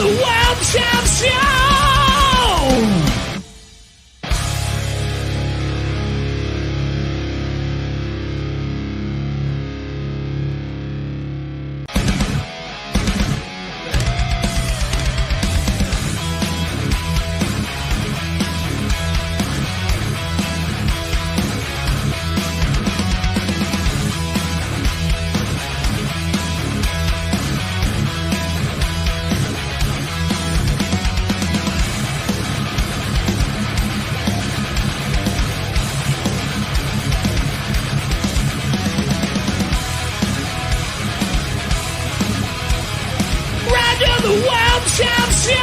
the Wild Child Show! The Wild Child Show!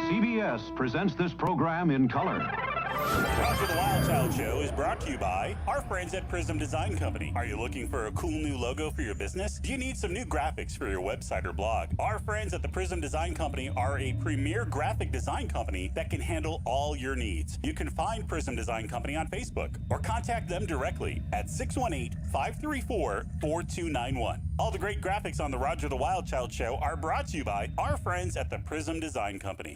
CBS presents this program in color. Roger the Wild Child Show is brought to you by our friends at Prism Design Company. Are you looking for a cool new logo for your business? Do you need some new graphics for your website or blog? Our friends at the Prism Design Company are a premier graphic design company that can handle all your needs. You can find Prism Design Company on Facebook or contact them directly at 618-534-4291. All the great graphics on the Roger the Wild Child Show are brought to you by our friends at the Prism Design Company.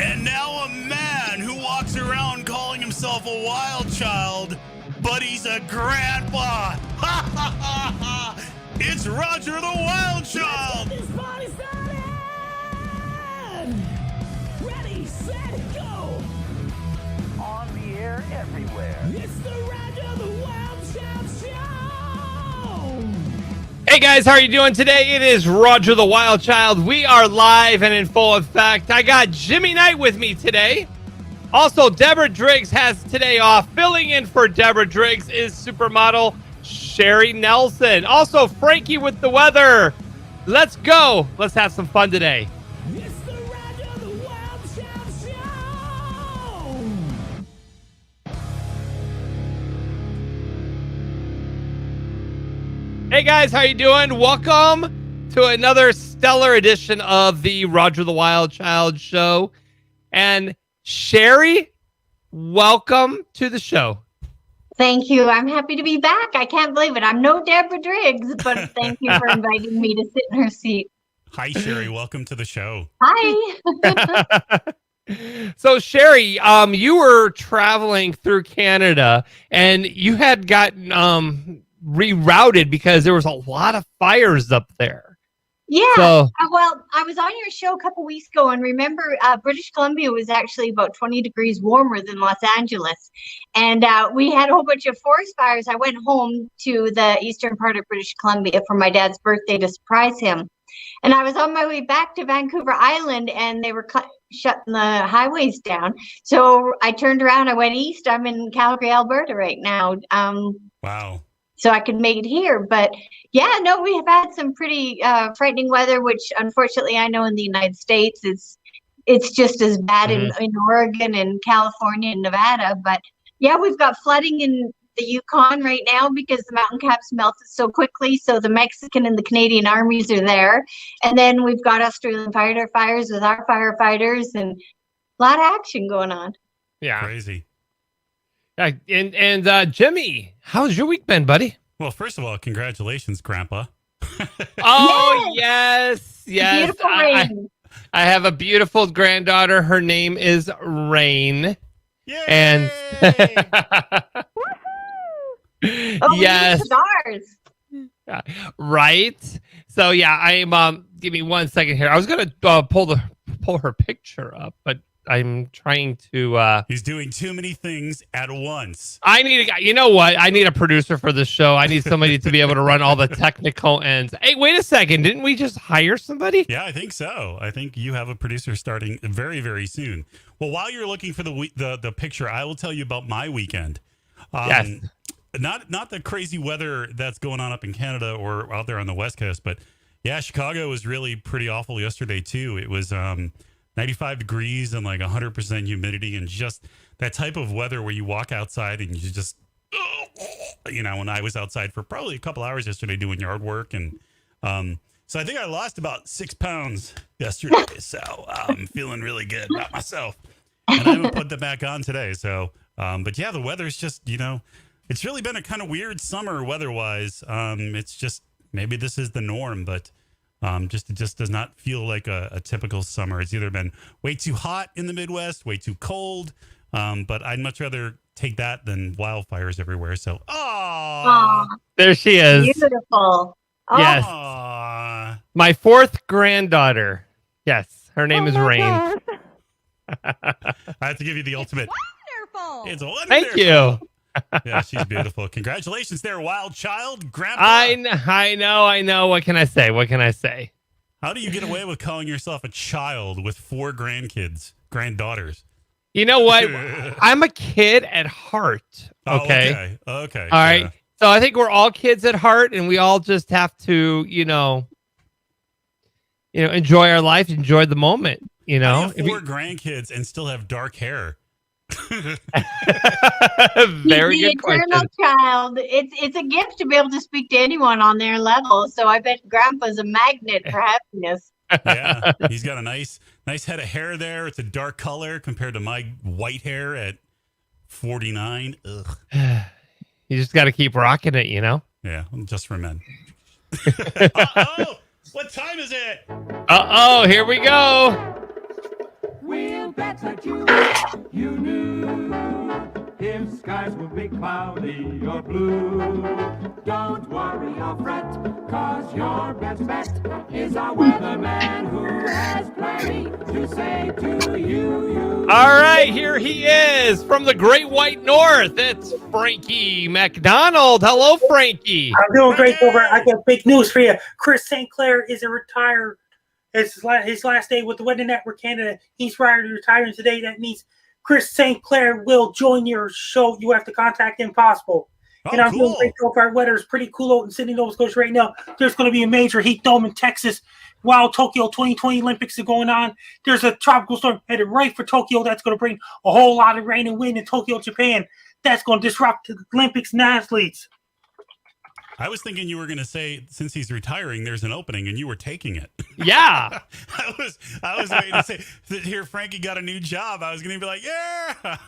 And now a man who walks around calling himself a wild child, but he's a grandpa. Ha ha ha ha! It's Roger the Wild Child. Let's get this party started! Ready, set, go! On the air everywhere. It's the Roger the Wild Child Show! Hey guys, how are you doing today? It is Roger the Wild Child. We are live and in full effect. I got Jimmy Knight with me today. Also, Deborah Driggs has today off. Filling in for Deborah Driggs is supermodel Sherry Nelson. Also, Frankie with the weather. Let's go. Let's have some fun today. It's the Roger the Wild Child Show! Hey guys, how you doing? Welcome to another stellar edition of the Roger the Wild Child Show. And Sherry, welcome to the show. Thank you. I'm happy to be back. I can't believe it. I'm no Deborah Driggs, but thank you for inviting me to sit in her seat. Hi, Sherry. Welcome to the show. Hi. So Sherry, you were traveling through Canada and you had gotten rerouted because there was a lot of fires up there. Yeah. So, Well, I was on your show a couple weeks ago, and remember, British Columbia was actually about 20 degrees warmer than Los Angeles. And we had a whole bunch of forest fires. I went home to the eastern part of British Columbia for my dad's birthday to surprise him. And I was on my way back to Vancouver Island, and they were shutting the highways down. So I turned around, I went east. I'm in Calgary, Alberta right now. Wow. So I could make it here. But yeah, no, we have had some pretty frightening weather, which unfortunately I know in the United States it's just as bad in Oregon and California and Nevada. But yeah, we've got flooding in the Yukon right now because the mountain caps melted so quickly. So the Mexican and the Canadian armies are there. And then we've got Australian fighter fires with our firefighters and a lot of action going on. yeah. Crazy. And Jimmy, how's your week been, buddy? Well, first of all, congratulations, Grandpa. Oh, yes. Beautiful rain. I have a beautiful granddaughter. Her name is Rain. Yay! And Oh, yes, cigars. right. So yeah, I'm. Give me 1 second here. I was gonna pull her picture up, but I'm trying to. He's doing too many things at once. I need a. You know what? I need a producer for this show. I need somebody to be able to run all the technical ends. Hey, wait a second! Didn't we just hire somebody? Yeah, I think so. I think you have a producer starting very, very soon. Well, while you're looking for the picture, I will tell you about my weekend. Yes. Not the crazy weather that's going on up in Canada or out there on the West Coast, but yeah, Chicago was really pretty awful yesterday too. It was 95 degrees and like 100% humidity and just that type of weather where you walk outside and you just, when I was outside for probably a couple hours yesterday doing yard work and So I think I lost about 6 pounds yesterday. So I'm feeling really good about myself. And I haven't put them back on today. So, but yeah, the weather's just, it's really been a kind of weird summer weather-wise. It's just, maybe this is the norm, but it just does not feel like a typical summer. It's either been way too hot in the Midwest, way too cold. But I'd much rather take that than wildfires everywhere. So, there she is. Beautiful. Yes. My 4th granddaughter. Yes. Her name is Rain. I have to give you the ultimate. Wonderful. It's wonderful. Thank you. Yeah, she's beautiful. Congratulations there, wild child. Grandpa. I know. What can I say? How do you get away with calling yourself a child with 4 granddaughters? You know what? I'm a kid at heart. Okay. Okay. All right. So I think we're all kids at heart, and we all just have to, enjoy our life, enjoy the moment. I have 4 grandkids and still have dark hair. Very the good question. eternal child. It's a gift to be able to speak to anyone on their level. So I bet Grandpa's a magnet for happiness. Yeah, he's got a nice head of hair there. It's a dark color compared to my white hair at 49. Ugh. You just got to keep rocking it, Yeah, just for men. Uh-oh! What time is it? Uh-oh, here we go. We'll bet that you knew if skies will be cloudy or blue. Don't worry or fret, cause your best bet is our weatherman who has plenty to say to you. All right, here he is from the Great White North. It's Frankie McDonald. Hello, Frankie. I'm doing great, Silver. I got big news for you. Chris St. Clair is a retired. It's his last day with the Weather Network Canada. He's retiring today. That means Chris St. Clair will join your show. You have to contact him possible. And I'm doing great so far. Weather is pretty cool out in Sydney, Nova Scotia right now. There's going to be a major heat dome in Texas while Tokyo 2020 Olympics are going on. There's a tropical storm headed right for Tokyo that's going to bring a whole lot of rain and wind in Tokyo, Japan. That's going to disrupt the Olympics and athletes. I was thinking you were going to say, since he's retiring, there's an opening, and you were taking it. Yeah. I was waiting to say that here Frankie got a new job. I was going to be like, yeah.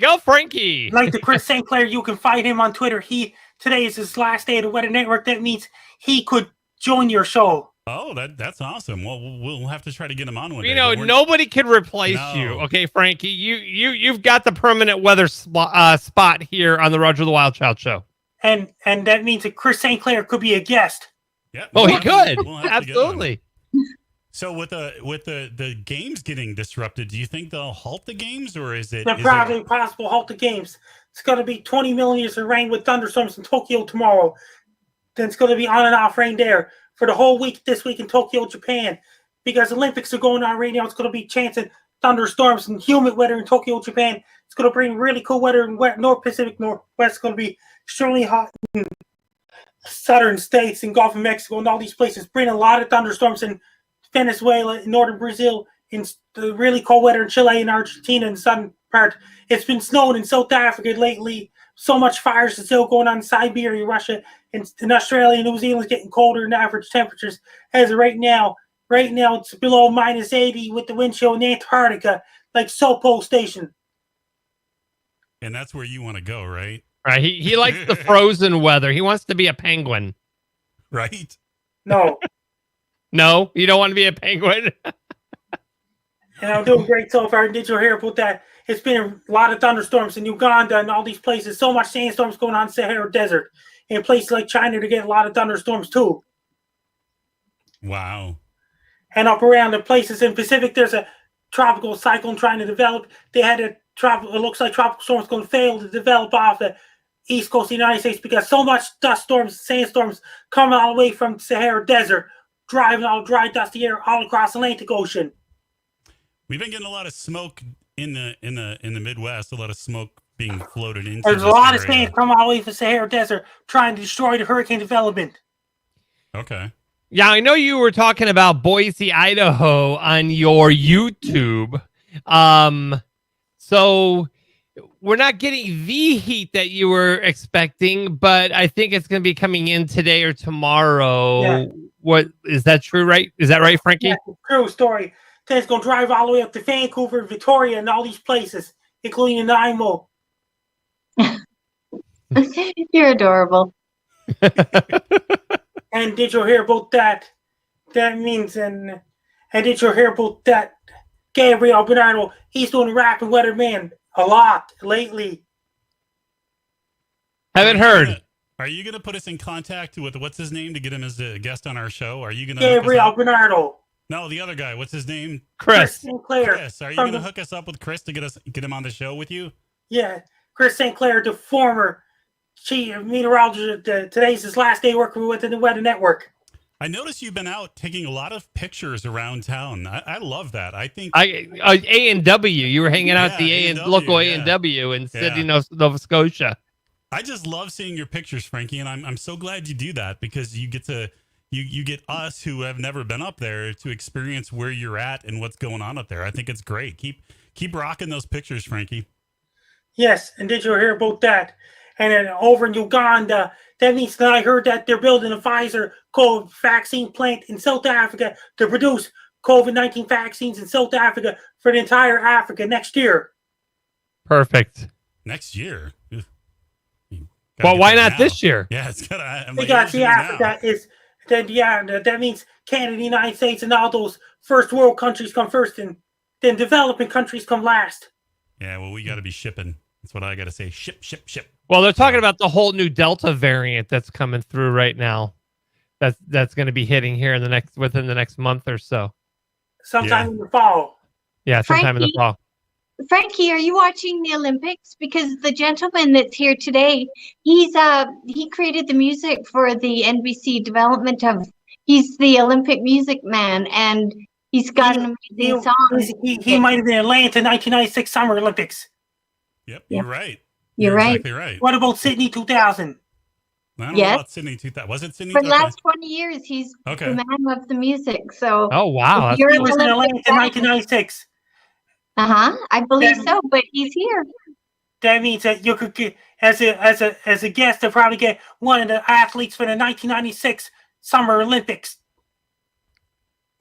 Go, Frankie. Like the Chris St. Clair, you can find him on Twitter. Today is his last day at the Weather Network. That means he could join your show. Oh, that's awesome. Well, we'll have to try to get him on one day. Nobody can replace you. Okay, Frankie, you've got the permanent weather spot here on the Roger the Wild Child show. And that means that Chris St. Clair could be a guest. Yeah. He could. Absolutely. So with the games getting disrupted, do you think they'll halt the games, or is it? They're probably possible halt the games. It's going to be 20 millimeters of rain with thunderstorms in Tokyo tomorrow. Then it's going to be on and off rain there for the whole week this week in Tokyo, Japan. Because Olympics are going on right now, it's going to be chance of thunderstorms and humid weather in Tokyo, Japan. It's going to bring really cool weather in North Pacific Northwest. It's going to be extremely hot in southern states and Gulf of Mexico and all these places. Bring a lot of thunderstorms in Venezuela, in northern Brazil, in the really cold weather in Chile and Argentina in the southern part. It's been snowing in South Africa lately. So much fires is still going on in Siberia, Russia, and in Australia and New Zealand is getting colder than average temperatures. As of right now it's below minus 80 with the wind chill in Antarctica, like Sopo Station. And that's where you want to go, right? Right. He likes the frozen weather. He wants to be a penguin. Right? No. No, you don't want to be a penguin. And I'm doing great so far. Did you hear about that? It's been a lot of thunderstorms in Uganda and all these places. So much sandstorms going on in the Sahara Desert. In places like China to get a lot of thunderstorms too. Wow. And up around the places in Pacific, there's a tropical cyclone trying to develop. They had it looks like tropical storms going to fail to develop off the east coast of the United States because so much dust storms, sandstorms coming all the way from the Sahara Desert, driving all dry, dusty air all across the Atlantic Ocean. We've been getting a lot of smoke in the Midwest. A lot of smoke being floated into. There's a lot of sand coming all the way from the Sahara Desert, trying to destroy the hurricane development. Okay. Yeah, I know you were talking about Boise, Idaho on your YouTube. So we're not getting the heat that you were expecting, but I think it's going to be coming in today or tomorrow. Yeah. What is that true? Right? Is that right, Frankie? Yeah, true story. Then it's going to drive all the way up to Vancouver, Victoria, and all these places, including Nanaimo. You're adorable. And did you hear about that? That means, and did you hear about that? Gabriel Bernardo, he's doing rap and weatherman a lot lately. Haven't heard. Are you going to put us in contact with what's his name to get him as a guest on our show? Are you going to Gabriel Bernardo. No, the other guy. What's his name? Chris. Sinclair. Chris. Are you going to hook us up with Chris to get him on the show with you? Yeah, Chris Sinclair, the former chief meteorologist. Today's his last day working with the Weather Network. I noticed you've been out taking a lot of pictures around town. I love that. I think A&W. You were hanging out at the local A&W in Sydney, Nova Scotia. I just love seeing your pictures, Frankie, and I'm so glad you do that because you get to you get us who have never been up there to experience where you're at and what's going on up there. I think it's great. Keep rocking those pictures, Frankie. Yes, and did you hear about that? And then over in Uganda, that means that I heard that they're building a Pfizer COVID vaccine plant in South Africa to produce COVID-19 vaccines in South Africa for the entire Africa next year. Perfect. Next year? Well, why not this year? Yeah, it's gotta. Because the Africa is then that means Canada, the United States, and all those first world countries come first, and then developing countries come last. Yeah, well, we got to be shipping. That's what I got to say. Ship. Well, they're talking about the whole new Delta variant that's coming through right now. That's going to be hitting here within the next month or so. Sometime in the fall. Yeah, sometime in the fall. Frankie, are you watching the Olympics? Because the gentleman that's here today, he created the music for the NBC development of. He's the Olympic music man, and he's got an amazing song. He might have been in Atlanta 1996 Summer Olympics. Yep, you're right. You're right. Exactly right. What about Sydney 2000? I don't know about Sydney 2000. Was it Sydney? For the last 20 years, he's the man of the music. So. Oh wow! He was in Atlanta 1996. I believe so, but he's here. That means that you could get as a guest to probably get one of the athletes for the 1996 Summer Olympics.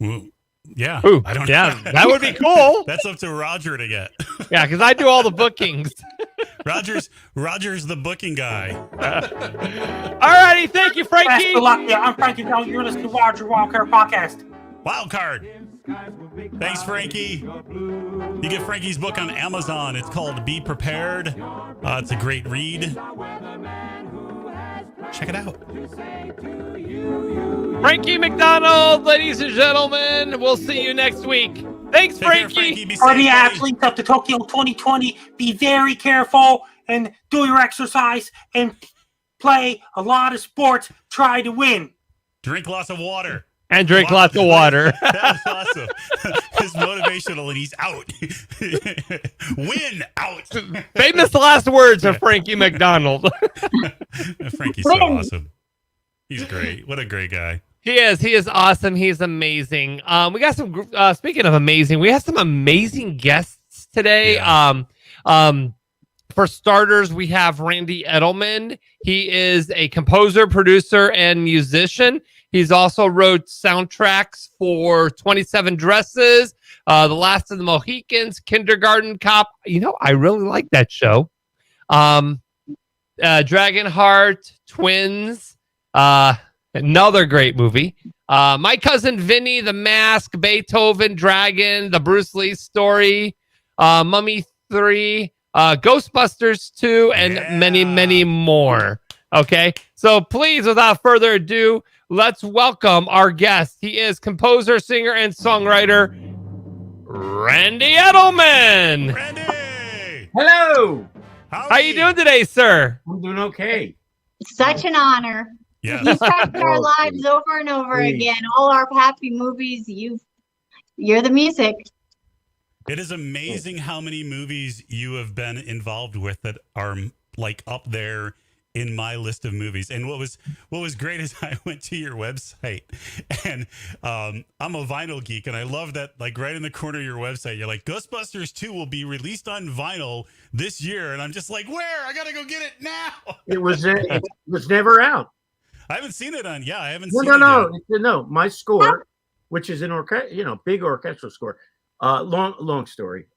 Ooh, yeah, Ooh, I don't. Yeah, that would be cool. That's up to Roger to get. Yeah, because I do all the bookings. Roger's the booking guy. All righty, thank you, Frankie. Best of luck. Yeah, I'm Frankie. You're listening to Roger Wildcard Podcast. Wildcard. Thanks, Frankie. You get Frankie's book on Amazon. It's called Be Prepared. It's a great read. Check it out. Frankie McDonald, ladies and gentlemen. We'll see you next week. Thanks, Frankie. For the athletes of the Tokyo 2020, be very careful and do your exercise and play a lot of sports. Try to win. Drink lots of water. And drink lots of water. That's awesome. It's motivational and he's out. Win out. Famous last words of Frankie McDonald. Frankie's so awesome. He's great. What a great guy. He is awesome. He's amazing. We got some speaking of amazing, we have some amazing guests today. Yeah. For starters, we have Randy Edelman. He is a composer, producer, and musician. He's also wrote soundtracks for 27 Dresses, The Last of the Mohicans, Kindergarten Cop. You know, I really like that show. Dragonheart, Twins, another great movie. My Cousin Vinny, The Mask, Beethoven, Dragon, The Bruce Lee Story, Mummy 3, Ghostbusters 2, and many, many more. Okay, so please, without further ado, let's welcome our guest. He is composer, singer, and songwriter, Randy Edelman. Randy! Hello! How you doing today, sir? I'm doing okay. Such an honor. Yeah. You've touched our lives over and over again. All our happy movies, you're the music. It is amazing how many movies you have been involved with that are like up there in my list of movies. And what was great is I went to your website, and I'm a vinyl geek, and I love that, like, right in the corner of your website, you're like, Ghostbusters 2 will be released on vinyl this year. And I'm just like, where? I got to go get it now. It was never out. I haven't seen it on. Yeah, I haven't No, seen no, it no, yet. no. My score, which is an big orchestral score, long story,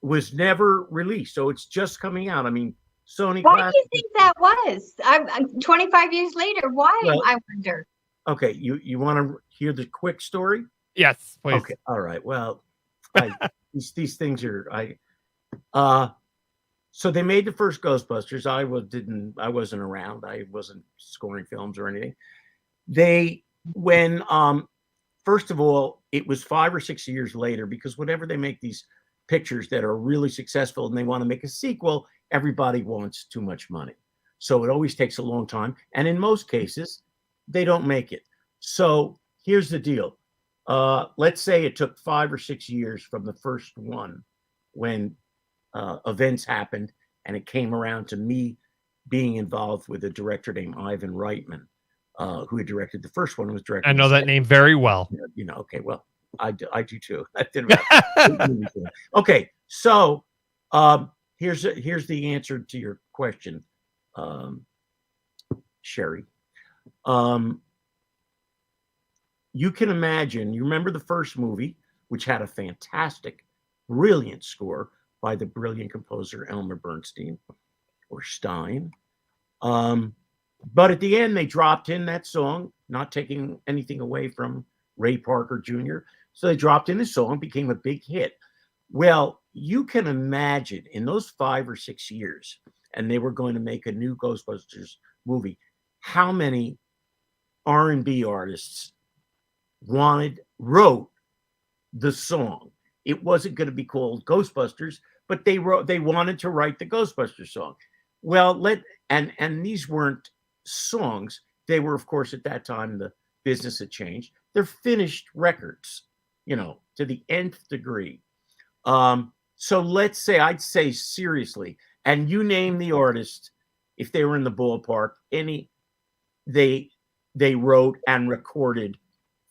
was never released. So it's just coming out. I mean, Sony. Why do you think that was? I'm 25 years later. Why? Well, I wonder. Okay, you want to hear the quick story? Yes, please. Okay, all right. Well, these things are so they made the first Ghostbusters. I wasn't around. I wasn't scoring films or anything. First of all, it was 5 or 6 years later, because whenever they make these pictures that are really successful and they want to make a sequel, everybody wants too much money. So it always takes a long time. And in most cases, they don't make it. So here's the deal. Let's say it took 5 or 6 years from the first one, when events happened, and it came around to me being involved with a director named Ivan Reitman, who had directed the first one. Was directing. I know that name very well. Okay, well, I do too. I did about okay, so here's the answer to your question, Sherry. You can imagine. You remember the first movie, which had a fantastic, brilliant score by the brilliant composer Elmer Bernstein, or Stein. But at the end, they dropped in that song, not taking anything away from Ray Parker Jr. So they dropped in the song, became a big hit. Well, you can imagine in those 5 or 6 years, and they were going to make a new Ghostbusters movie, how many R&B artists wrote the song. It wasn't going to be called Ghostbusters, but they wanted to write the Ghostbusters song. Well, and these weren't songs. They were, of course, at that time, the business had changed. They're finished records, to the nth degree. So let's say, I'd say seriously, and you name the artist, if they were in the ballpark, they wrote and recorded,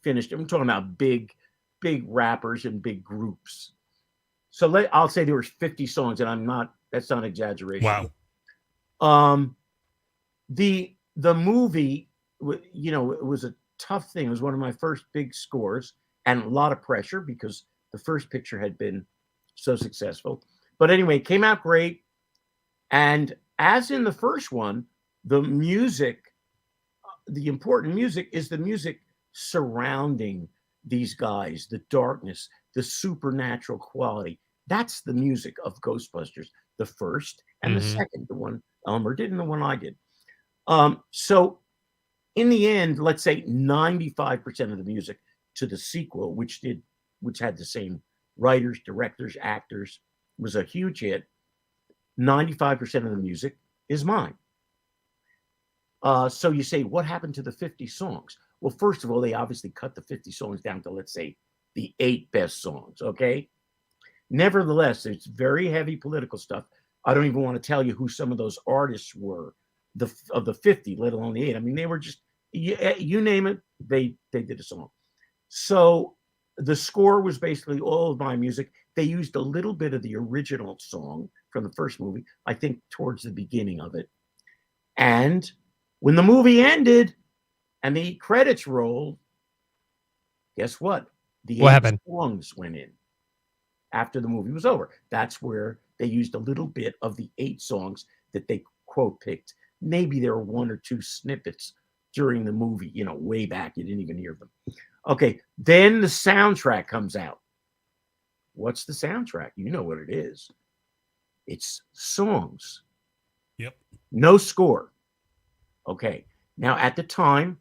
finished. I'm talking about big rappers and big groups. So I'll say there were 50 songs, and that's not exaggeration. Wow. The movie, it was a tough thing. It was one of my first big scores, and a lot of pressure because the first picture had been so successful. But anyway, it came out great. And as in the first one, the music, the important music is the music surrounding these guys, the darkness, the supernatural quality. That's the music of Ghostbusters, the first and the second, the one Elmer did and the one I did. So in the end, let's say 95% of the music to the sequel, which had the same writers, directors, actors, was a huge hit. 95% of the music is mine. So you say, what happened to the 50 songs? Well, first of all, they obviously cut the 50 songs down to, let's say, the 8 best songs, okay? Nevertheless, it's very heavy political stuff. I don't even want to tell you who some of those artists were, of the 50, let alone the 8. I mean, they were just, you name it, they did a song. So the score was basically all of my music. They used a little bit of the original song from the first movie, I think towards the beginning of it. And when the movie ended and the credits rolled, guess what? The 8 songs went in after the movie was over. That's where they used a little bit of the 8 songs that they quote picked. Maybe there were 1 or 2 snippets during the movie, way back. You didn't even hear them. Okay, then the soundtrack comes out. What's the soundtrack? You know what it is. It's songs. Yep. No score. Okay. Now, at the time,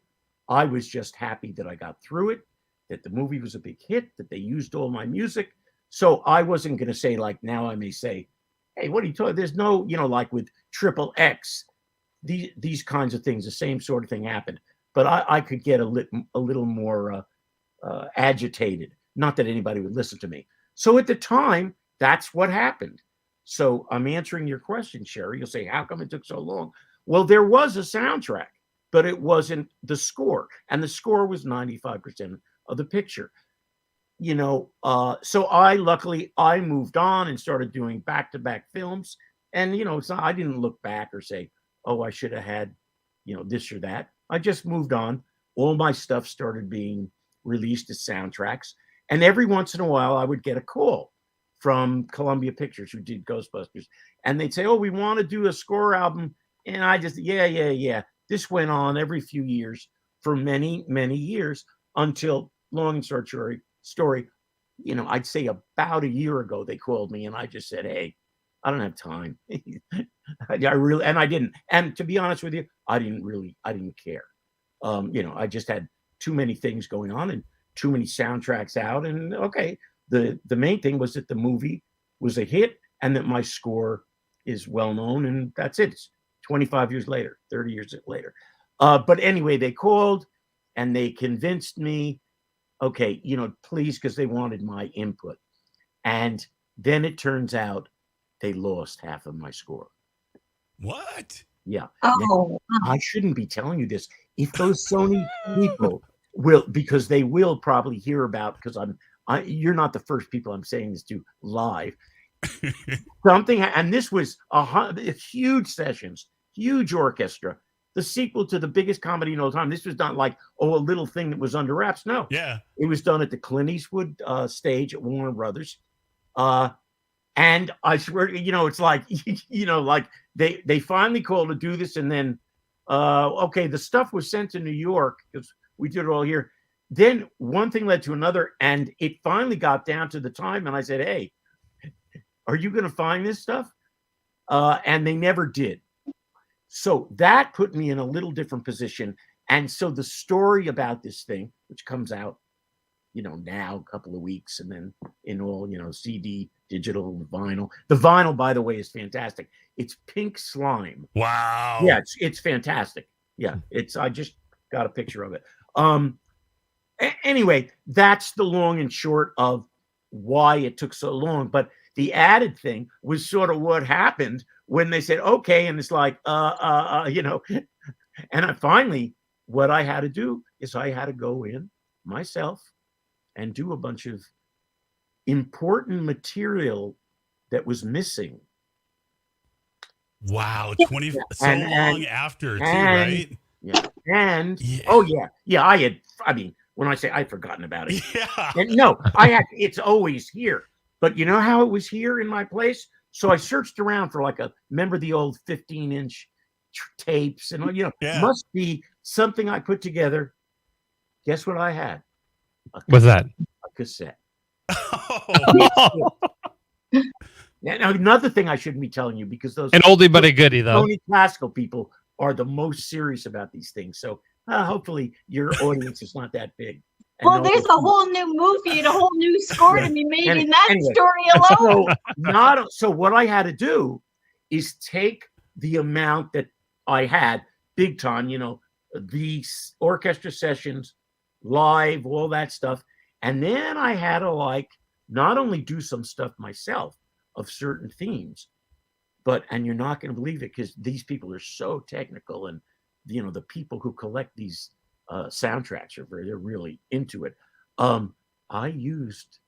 I was just happy that I got through it, that the movie was a big hit, that they used all my music. So I wasn't going to say, like now I may say, hey, what are you talking? There's no, like with Triple X, these kinds of things, the same sort of thing happened. But I could get a little more agitated. Not that anybody would listen to me. So at the time, that's what happened. So I'm answering your question, Sherry. You'll say, how come it took so long? Well, there was a soundtrack, but it wasn't the score, and the score was 95% of the picture. So luckily I moved on and started doing back-to-back films, and I didn't look back or say, oh, I should have had this or that. I just moved on. All my stuff started being released as soundtracks, and every once in a while I would get a call from Columbia Pictures, who did Ghostbusters, and they'd say, oh, we want to do a score album. And I just, yeah. This went on every few years for many, many years until, long and short story, I'd say about a year ago, they called me and I just said, hey, I don't have time. I didn't. And to be honest with you, I didn't care. I just had too many things going on and too many soundtracks out. And okay, the main thing was that the movie was a hit and that my score is well known, and that's it. It's 25 years later, 30 years later. But anyway, they called and they convinced me, okay, please, because they wanted my input. And then it turns out they lost half of my score. What? Yeah. Oh, now, I shouldn't be telling you this. If those Sony people will, because they will probably hear about, because you're not the first people I'm saying this to live. Something, and this was huge sessions, huge orchestra, the sequel to the biggest comedy in all time. This was not like, a little thing that was under wraps. No. Yeah. It was done at the Clint Eastwood stage at Warner Brothers. And I swear, it's like, like they finally called to do this. And then, okay, the stuff was sent to New York because we did it all here. Then one thing led to another, and it finally got down to the time. And I said, hey, are you going to find this stuff? And they never did. So that put me in a little different position. And so the story about this thing, which comes out, now a couple of weeks, and then in all, CD, digital, vinyl. The vinyl, by the way, is fantastic. It's pink slime. Wow. Yeah, it's fantastic. Yeah, I just got a picture of it. Anyway, that's the long and short of why it took so long. But the added thing was sort of what happened when they said, okay, and it's like, and what I had to do is I had to go in myself and do a bunch of important material that was missing. Wow, long after too, right? Yeah, and when I say I'd forgotten about it, and no, it's always here. But you know how it was here in my place? So I searched around for remember the old 15-inch tapes, and must be something I put together. Guess what I had? What's that? A cassette. Oh. Now, another thing I shouldn't be telling you, because those an oldie but a goodie, though. Only classical people are the most serious about these things. So hopefully your audience is not that big. Well, there's a whole new movie and a whole new score to be made in that story alone. So what I had to do is take the amount that I had, big time, these orchestra sessions, live, all that stuff. And then I had to not only do some stuff myself of certain themes, and you're not going to believe it because these people are so technical, and the people who collect these soundtracks they're really into it. I used,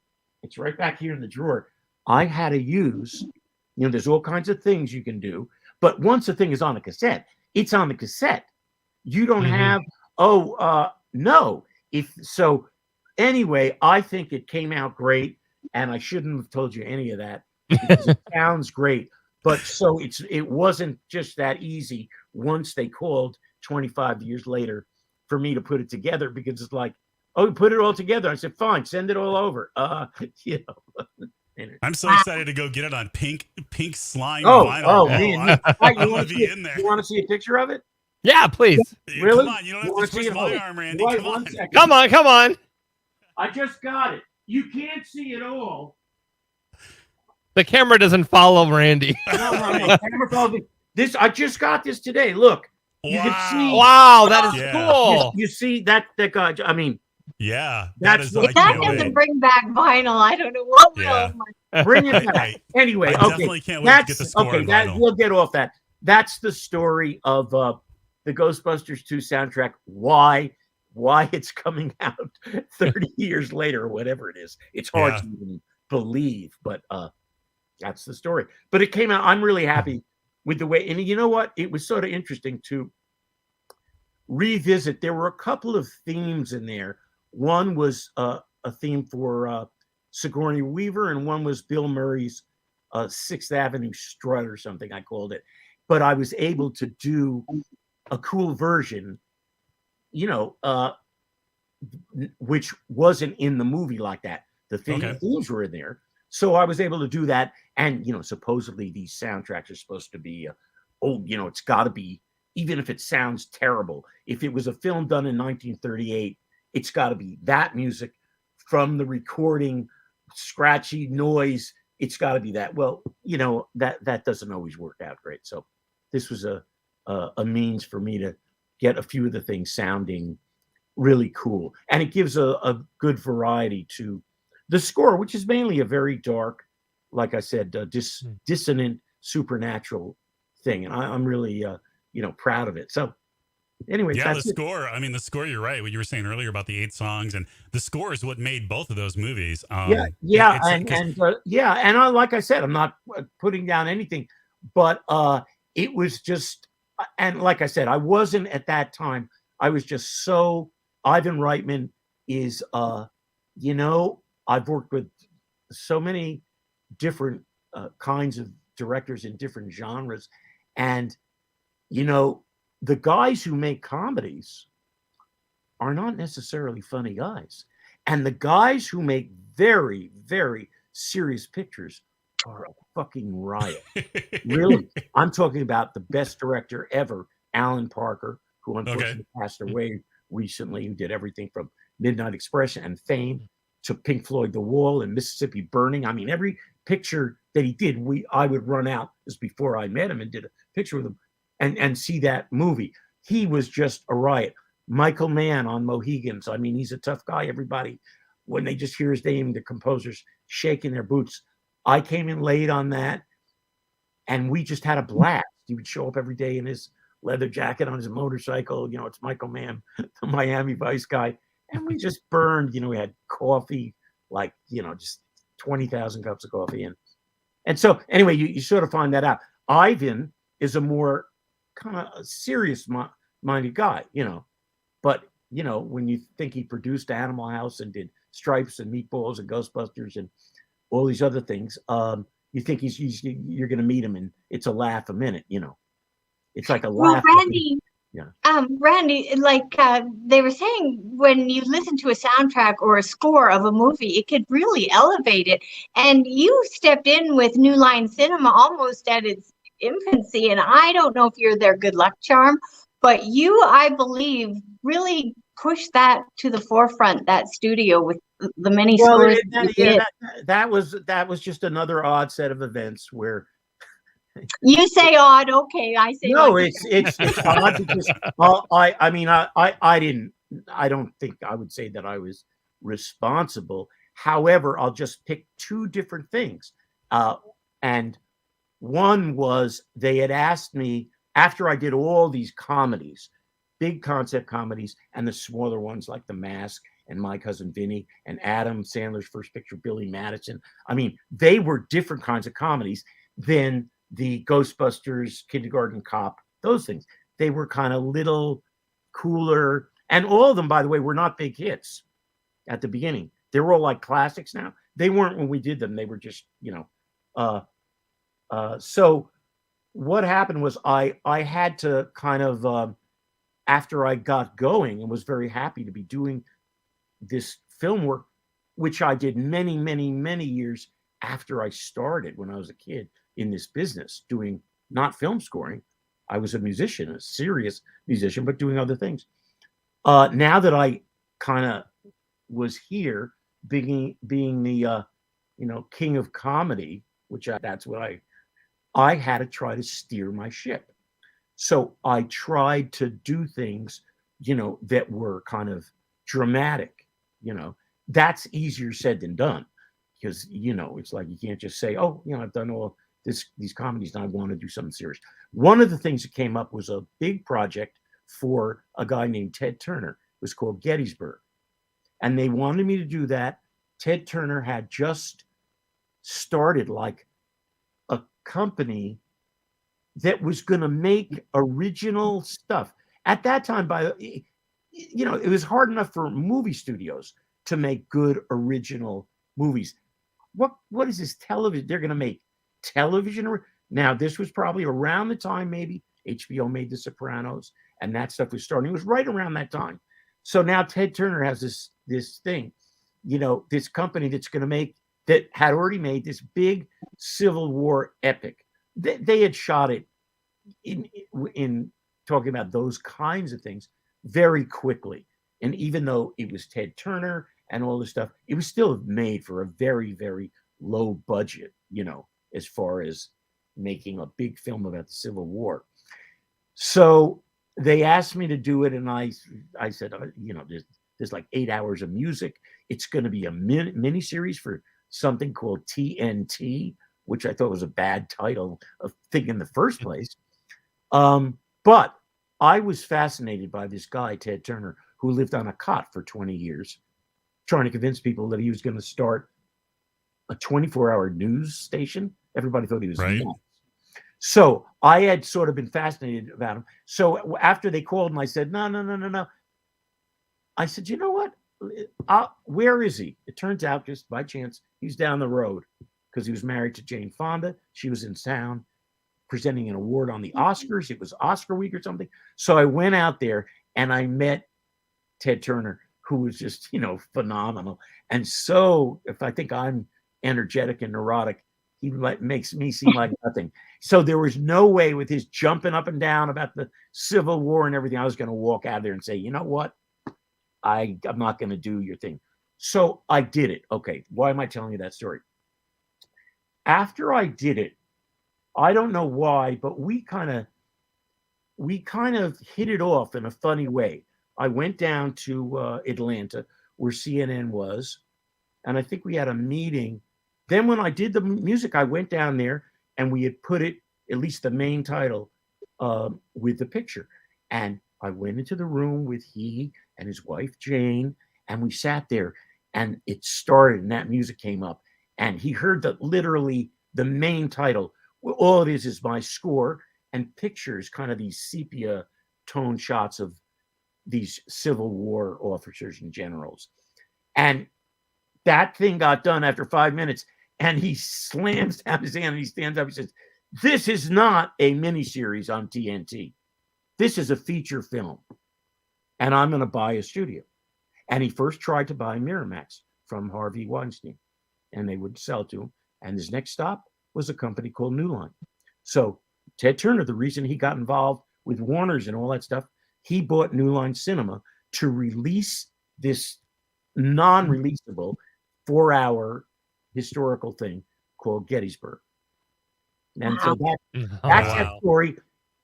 it's right back here in the drawer. I had to use, there's all kinds of things you can do, but once the thing is on a cassette, it's on the cassette. You don't have, no. Anyway, I think it came out great, and I shouldn't have told you any of that because it sounds great. But so it wasn't just that easy once they called 25 years later for me to put it together, because it's like, oh, put it all together. I said, fine, send it all over. I'm so excited to go get it on pink slime vinyl. Man. You want to see a picture of it? Yeah, please. Really? Come on, you don't have to twist my arm, Randy. Wait, Come on. I just got it. You can't see it all. The camera doesn't follow Randy. No. Camera follows me. I just got this today. Look. You can see. Wow, that is cool. You see that guy. I mean, yeah, that's if that doesn't bring back vinyl, I don't know what will. Bring it back. Anyway, I definitely can't wait to get the score on vinyl. We'll get off that. that's the story of the Ghostbusters 2 soundtrack. Why it's coming out 30 years later or whatever it is. It's hard to even believe, but that's the story. But it came out. I'm really happy with the way. And you know what? It was sort of interesting to revisit. There were a couple of themes in there. One was a theme for Sigourney Weaver, and one was Bill Murray's Sixth Avenue Strut or something, I called it. But I was able to do a cool version, which wasn't in the movie like that. The themes were in there. So I was able to do that. And, supposedly these soundtracks are supposed to be, it's got to be, even if it sounds terrible, if it was a film done in 1938, it's got to be that music from the recording, scratchy noise. It's got to be that. Well, that doesn't always work out great. So this was a means for me to get a few of the things sounding really cool. And it gives a good variety to the score, which is mainly a very dark, like I said, dissonant, supernatural thing. And I'm really, proud of it. So anyway, the score. I mean, the score, you're right. What you were saying earlier about the 8 songs, and the score is what made both of those movies. And like I said, I'm not putting down anything, but it was just, and like I said, I wasn't at that time. I was just so, Ivan Reitman is, I've worked with so many different kinds of directors in different genres. And, the guys who make comedies are not necessarily funny guys. And the guys who make very, very serious pictures are a fucking riot. Really. I'm talking about the best director ever, Alan Parker, who unfortunately passed away recently, who did everything from Midnight Express and Fame to Pink Floyd The Wall and Mississippi Burning. I mean, every picture that he did, I would run out just before I met him and did a picture with him and see that movie. He was just a riot. Michael Mann on Mohicans. I mean, he's a tough guy. Everybody, when they just hear his name, the composers shaking their boots. I came in late on that, and we just had a blast. He would show up every day in his leather jacket on his motorcycle. It's Michael Mann, the Miami Vice guy. And we just burned, we had coffee, just 20,000 cups of coffee. And so anyway, you sort of find that out. Ivan is a more kind of serious-minded guy, But, when you think he produced Animal House and did Stripes and Meatballs and Ghostbusters and all these other things, you think you're going to meet him and it's a laugh a minute, It's like a laugh. Well, Randy, Randy, they were saying, when you listen to a soundtrack or a score of a movie, it could really elevate it. And you stepped in with New Line Cinema almost at its infancy, and I don't know if you're their good luck charm, but you, I believe, really pushed that to the forefront, that studio, with the many scores. That was just another odd set of events where you say odd, okay, I say no, odd. it's odd because I don't think I would say that I was responsible. However, I'll just pick 2 different things, and one was they had asked me, after I did all these comedies, big concept comedies, and the smaller ones like The Mask and My Cousin Vinny and Adam Sandler's first picture, Billy Madison. I mean, they were different kinds of comedies than the Ghostbusters, Kindergarten Cop, those things. They were kind of little cooler. And all of them, by the way, were not big hits at the beginning. They were all like classics now. They weren't when we did them. They were just, so what happened was I had to kind of, after I got going and was very happy to be doing this film work, which I did many, many, many years after I started when I was a kid in this business, doing not film scoring. I was a musician, a serious musician, but doing other things. Now that I kind of was here, being the, king of comedy, that's what I had to try to steer my ship. So I tried to do things, that were kind of dramatic, That's easier said than done, because, it's like you can't just say, oh, I've done all these comedies, and I want to do something serious. One of the things that came up was a big project for a guy named Ted Turner. It was called Gettysburg. And they wanted me to do that. Ted Turner had just started like a company that was going to make original stuff. At that time, it was hard enough for movie studios to make good original movies. What is this television? They're going to make television. Now, this was probably around the time maybe HBO made The Sopranos, and that stuff was starting. It was right around that time. So now Ted Turner has this thing, this company that had already made this big Civil War epic. They had shot it in talking about those kinds of things very quickly. And even though it was Ted Turner and all this stuff, it was still made for a very, very low budget, as far as making a big film about the Civil War. So they asked me to do it, and I said, there's like 8 hours of music. It's going to be a mini series for something called TNT, which I thought was a bad title of thing in the first place. But I was fascinated by this guy, Ted Turner, who lived on a cot for 20 years, trying to convince people that he was going to start a 24-hour news station. Everybody thought he was nuts. So I had sort of been fascinated about him. So after they called and I said, no. I said, you know what? Where is he? It turns out, just by chance, he's down the road because he was married to Jane Fonda. She was in town presenting an award on the Oscars. It was Oscar week or something. So I went out there and I met Ted Turner, who was just, phenomenal. And so if I think I'm energetic and neurotic, he makes me seem like nothing. So there was no way, with his jumping up and down about the Civil War and everything, I was going to walk out there and say, you know what? I'm not going to do your thing. So I did it. Okay. Why am I telling you that story? After I did it, I don't know why, but we kind of hit it off in a funny way. I went down to Atlanta, where CNN was, and I think we had a meeting. Then when I did the music, I went down there and we had put it, at least the main title, with the picture. And I went into the room with he and his wife, Jane, and we sat there and it started and that music came up. And he heard literally the main title. All it is my score and pictures, kind of these sepia tone shots of these Civil War officers and generals. And that thing got done after 5 minutes. And he slams down his hand and he stands up. He says, "This is not a miniseries on TNT. This is a feature film. And I'm going to buy a studio." And he first tried to buy Miramax from Harvey Weinstein, and they would sell to him. And his next stop was a company called New Line. So Ted Turner, the reason he got involved with Warner's and all that stuff, he bought New Line Cinema to release this non-releasable 4-hour historical thing called Gettysburg. And so that's that story.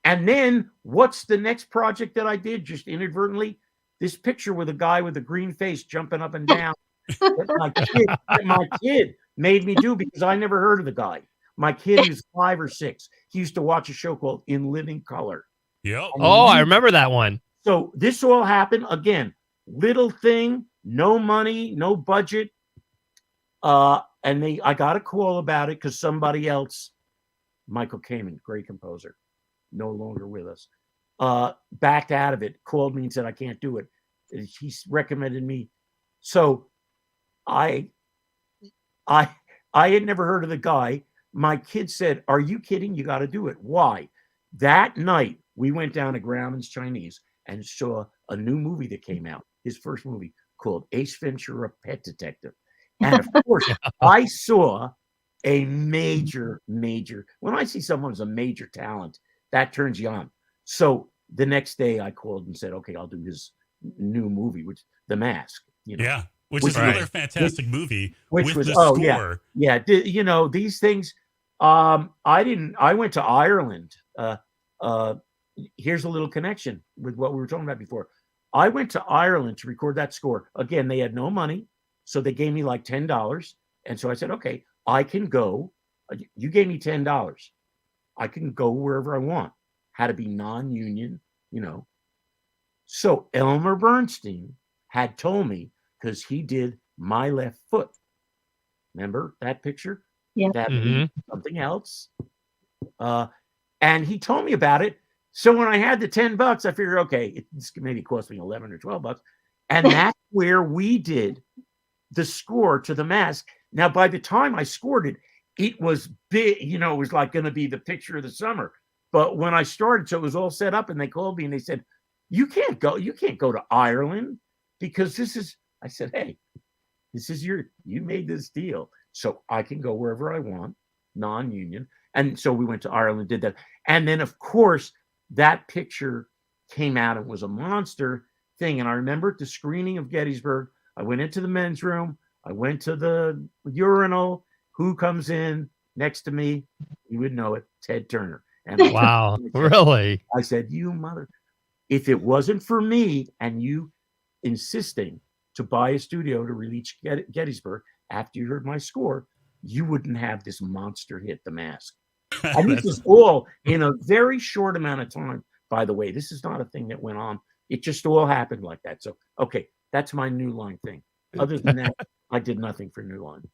And then what's the next project that I did just inadvertently? This picture with a guy with a green face jumping up and down that my kid made me do, because I never heard of the guy. My kid was 5 or 6. He used to watch a show called In Living Color. Yep. Oh, I remember that one. So this all happened again. Little thing, no money, no budget. And I got a call about it because somebody else, Michael Comin, great composer, no longer with us, backed out of it, called me and said, "I can't do it." He recommended me. So I had never heard of the guy. My kid said, "Are you kidding? You got to do it." Why? That night, we went down to Grauman's Chinese and saw a new movie that came out, his first movie, called Ace Ventura: Pet Detective. And of course, I saw a major, when I see someone who's a major talent, that turns you on. So the next day I called and said, "Okay, I'll do his new movie, which The Mask." Yeah, which is another fantastic movie with the score. Yeah. These things, I went to Ireland. Here's a little connection with what we were talking about before. I went to Ireland to record that score. Again, they had no money, so they gave me like $10. And so I said, okay, I can go You gave me $10. I can go wherever I want. Had to be non-union, you know. So Elmer Bernstein had told me, because he did My Left Foot. Remember that picture? Yeah. That means something else. And he told me about it. So when I had the $10, I figured, okay, it's maybe cost me 11 or 12 bucks. And that's where we did the score to The Mask. Now, by the time I scored it, it was big, you know, it was like going to be the picture of the summer. But when I started, so it was all set up, and they called me and they said, you can't go to Ireland because this is, I said, hey, this is you made this deal. So I can go wherever I want, non-union. And so we went to Ireland, did that. And then, of course, that picture came out and was a monster thing. And I remember at the screening of Gettysburg, I went into the men's room. I went to the urinal. Who comes in next to me? You would know it, Ted Turner. And Wow, really? I said, you mother, if it wasn't for me and you insisting to buy a studio to release Gettysburg after you heard my score, you wouldn't have this monster hit, The Mask. And this is all in a very short amount of time, by the way. This is not a thing that went on. It just all happened like that. So, okay, that's my New Line thing. Other than that, I did nothing for New Line.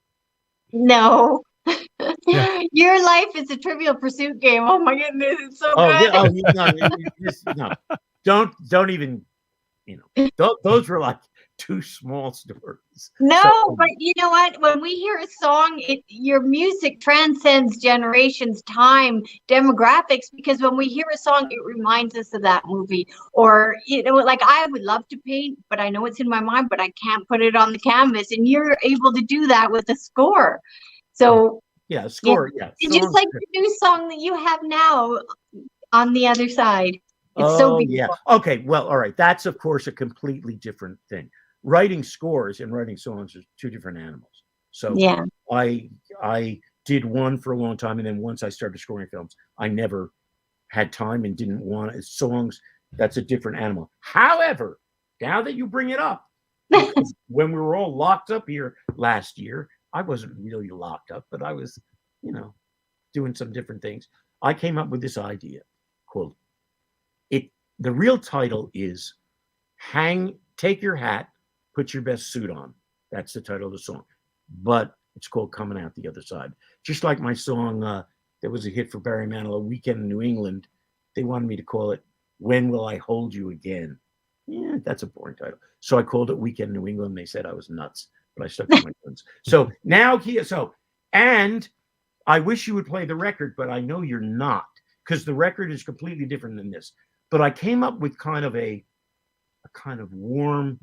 No. Yeah. Your life is a Trivial Pursuit game. Oh my goodness, it's so good. No. Don't even, you know, those were like two small stories. No, So, but you know what? When we hear a song, your music transcends generations, time, demographics, because when we hear a song, it reminds us of that movie. Or, you know, like I would love to paint, but I know it's in my mind, but I can't put it on the canvas. And you're able to do that with a score. So, yeah, score, yeah. It's just like the new song that you have now on the other side. It's so beautiful. Yeah. Okay, well, all right. That's, of course, a completely different thing. Writing scores and writing songs are two different animals. So yeah, I did one for a long time, and then once I started scoring films, I never had time and didn't want it. Songs. That's a different animal. However, now that you bring it up, when we were all locked up here last year, I wasn't really locked up, but I was, you know, doing some different things. I came up with this idea called it. The real title is Take Your Hat, Put Your Best Suit On. That's the title of the song. But it's called Coming Out the Other Side. Just like my song that was a hit for Barry Manilow, Weekend in New England, they wanted me to call it When Will I Hold You Again? Yeah, that's a boring title. So I called it Weekend in New England. They said I was nuts, but I stuck to my guns. So now and I wish you would play the record, but I know you're not, because the record is completely different than this. But I came up with kind of a kind of warm,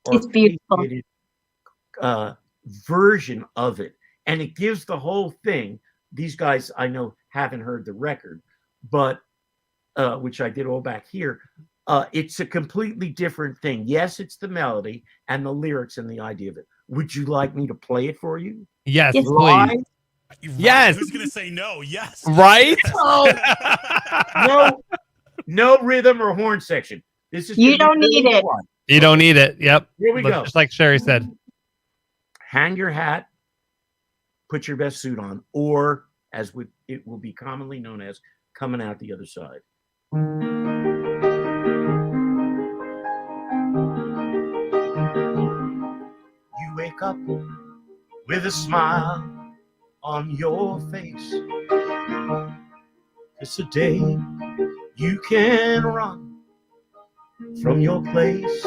it's beautiful version of it, and it gives the whole thing. These guys I know haven't heard the record, but which I did all back here. It's a completely different thing. Yes, it's the melody and the lyrics and the idea of it. Would you like me to play it for you? Yes, Yes, please. Right. Yes. Who's gonna say no? Yes. Right? No rhythm or horn section. This is You don't need it. You don't need it. Yep. Here we go. Just like Sherry said. Hang your hat, put your best suit on, or as it will be commonly known as Coming Out the Other Side. You wake up with a smile on your face. It's a day you can run from your place.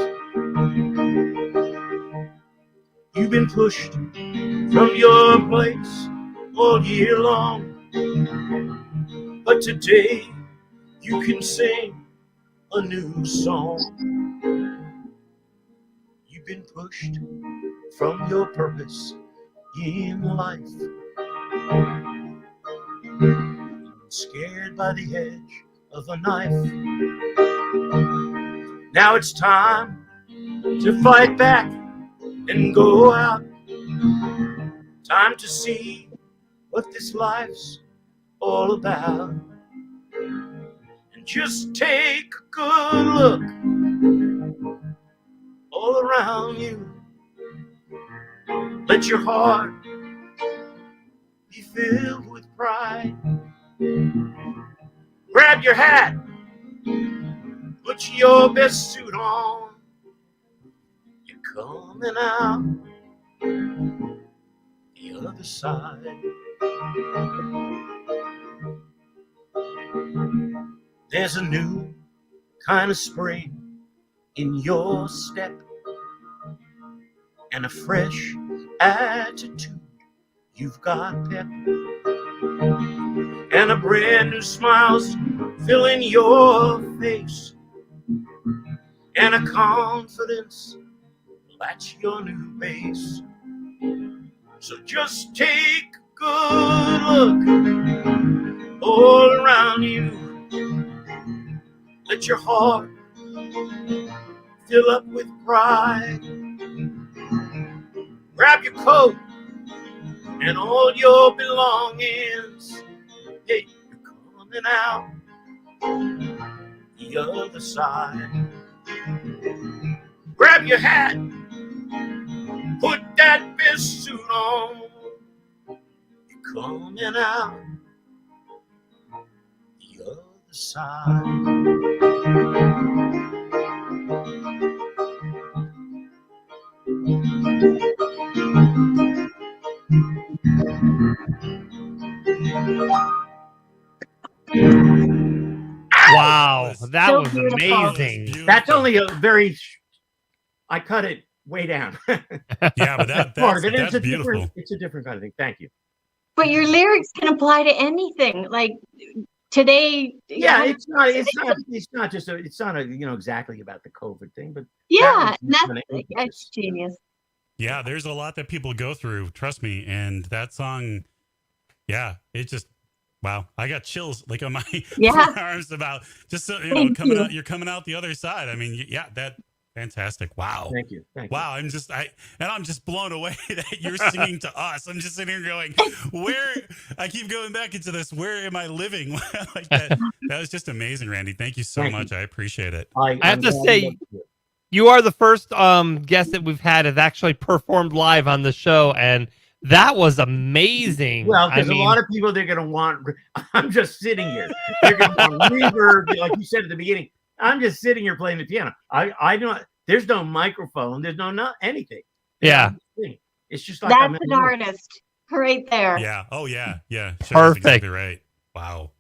You've been pushed from your place all year long, but today you can sing a new song. You've been pushed from your purpose in life, scared by the edge of a knife. Now it's time to fight back and go out. Time to see what this life's all about. And just take a good look all around you. Let your heart be filled with pride. Grab your hat, put your best suit on. You're coming out the other side. There's a new kind of spring in your step and a fresh attitude. You've got pep and a brand new smile's filling your face and a confidence that's your new base. So just take a good look all around you. Let your heart fill up with pride. Grab your coat and all your belongings. Hey, you're coming out the other side. Grab your hat, put that best suit on. You're coming out the other side. Wow, that So was beautiful. amazing. That's only a very. I cut it way down. Yeah, but that's beautiful. It's a different kind of thing. Thank you. But your lyrics can apply to anything. Like today. Yeah, it's not exactly about the COVID thing, but Yeah, that's genius. Yeah, there's a lot that people go through, trust me. And that song, yeah, it just, wow. I got chills like on my arms about just so you're coming out the other side. I mean, yeah, that fantastic. Wow. Thank you. Wow. I'm just blown away that you're singing to us. I'm just sitting here going, I keep going back into this. Where am I living? Like that. That was just amazing, Randy. Thank you so much. I appreciate it. I have to say, you are the first guest that we've had have actually performed live on the show, and that was amazing. Well, because a lot of people, they're going to want, I'm just sitting here. They're going to want reverb, like you said at the beginning. I'm just sitting here playing the piano. I don't, there's no microphone. There's no anything. Yeah. It's just like that's an artist right there. Yeah. Oh, yeah. Yeah. Perfect. Exactly right. Wow.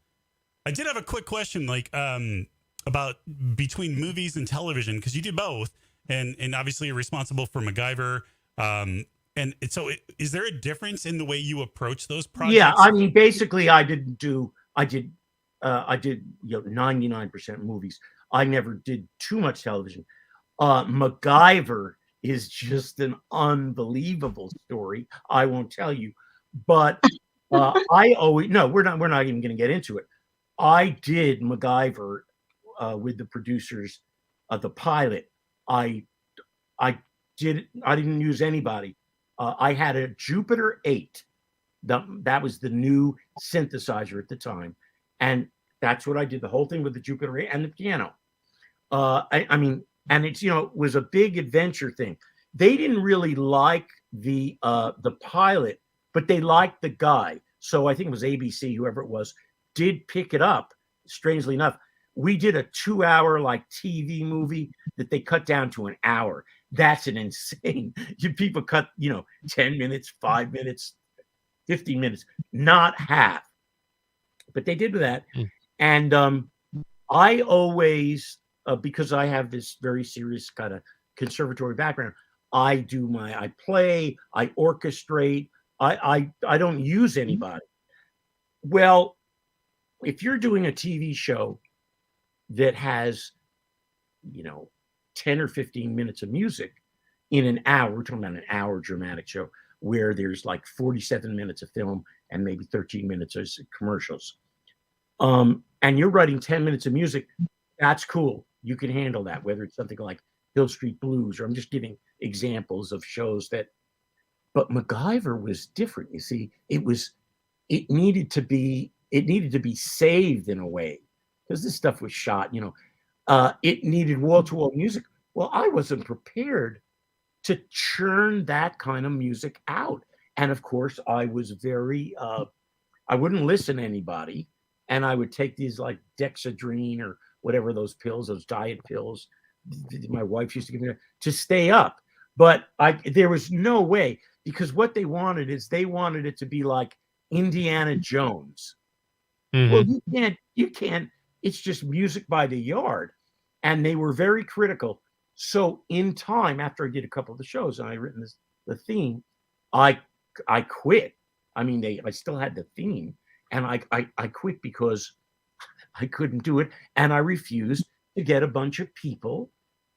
I did have a quick question, like, about between movies and television, because you did both, and obviously you're responsible for MacGyver. And so is there a difference in the way you approach those projects? Yeah, I mean, basically I did 99% movies. I never did too much television. MacGyver is just an unbelievable story. I won't tell you, but we're not even going to get into it. I did MacGyver with the producers of the pilot. I didn't use anybody. I had a Jupiter 8. That was the new synthesizer at the time. And that's what I did, the whole thing with the Jupiter 8 and the piano. I mean, and it's, it was a big adventure thing. They didn't really like the pilot, but they liked the guy. So I think it was ABC, whoever it was, did pick it up. Strangely enough, we did a 2-hour like TV movie that they cut down to an hour. That's an insane. People cut, 10 minutes, 5 minutes, 15 minutes, not half. But they did with that. And I always, because I have this very serious kind of conservatory background, I play, I orchestrate, I don't use anybody. Well, if you're doing a TV show that has, 10 or 15 minutes of music in an hour, we're talking about an hour dramatic show where there's like 47 minutes of film and maybe 13 minutes of commercials. And you're writing 10 minutes of music, that's cool. You can handle that, whether it's something like Hill Street Blues, or I'm just giving examples of shows but MacGyver was different. You see, it needed to be saved in a way, because this stuff was shot, it needed wall-to-wall music. Well, I wasn't prepared to churn that kind of music out. And of course, I was very, I wouldn't listen to anybody, and I would take these like Dexedrine or whatever those pills, those diet pills. My wife used to give me to stay up, but there was no way, because what they wanted is they wanted it to be like Indiana Jones. Well, you can't. It's just music by the yard, and they were very critical. So in time, after I did a couple of the shows and I written the theme, I quit. I mean, I still had the theme, and I quit because I couldn't do it, and I refused to get a bunch of people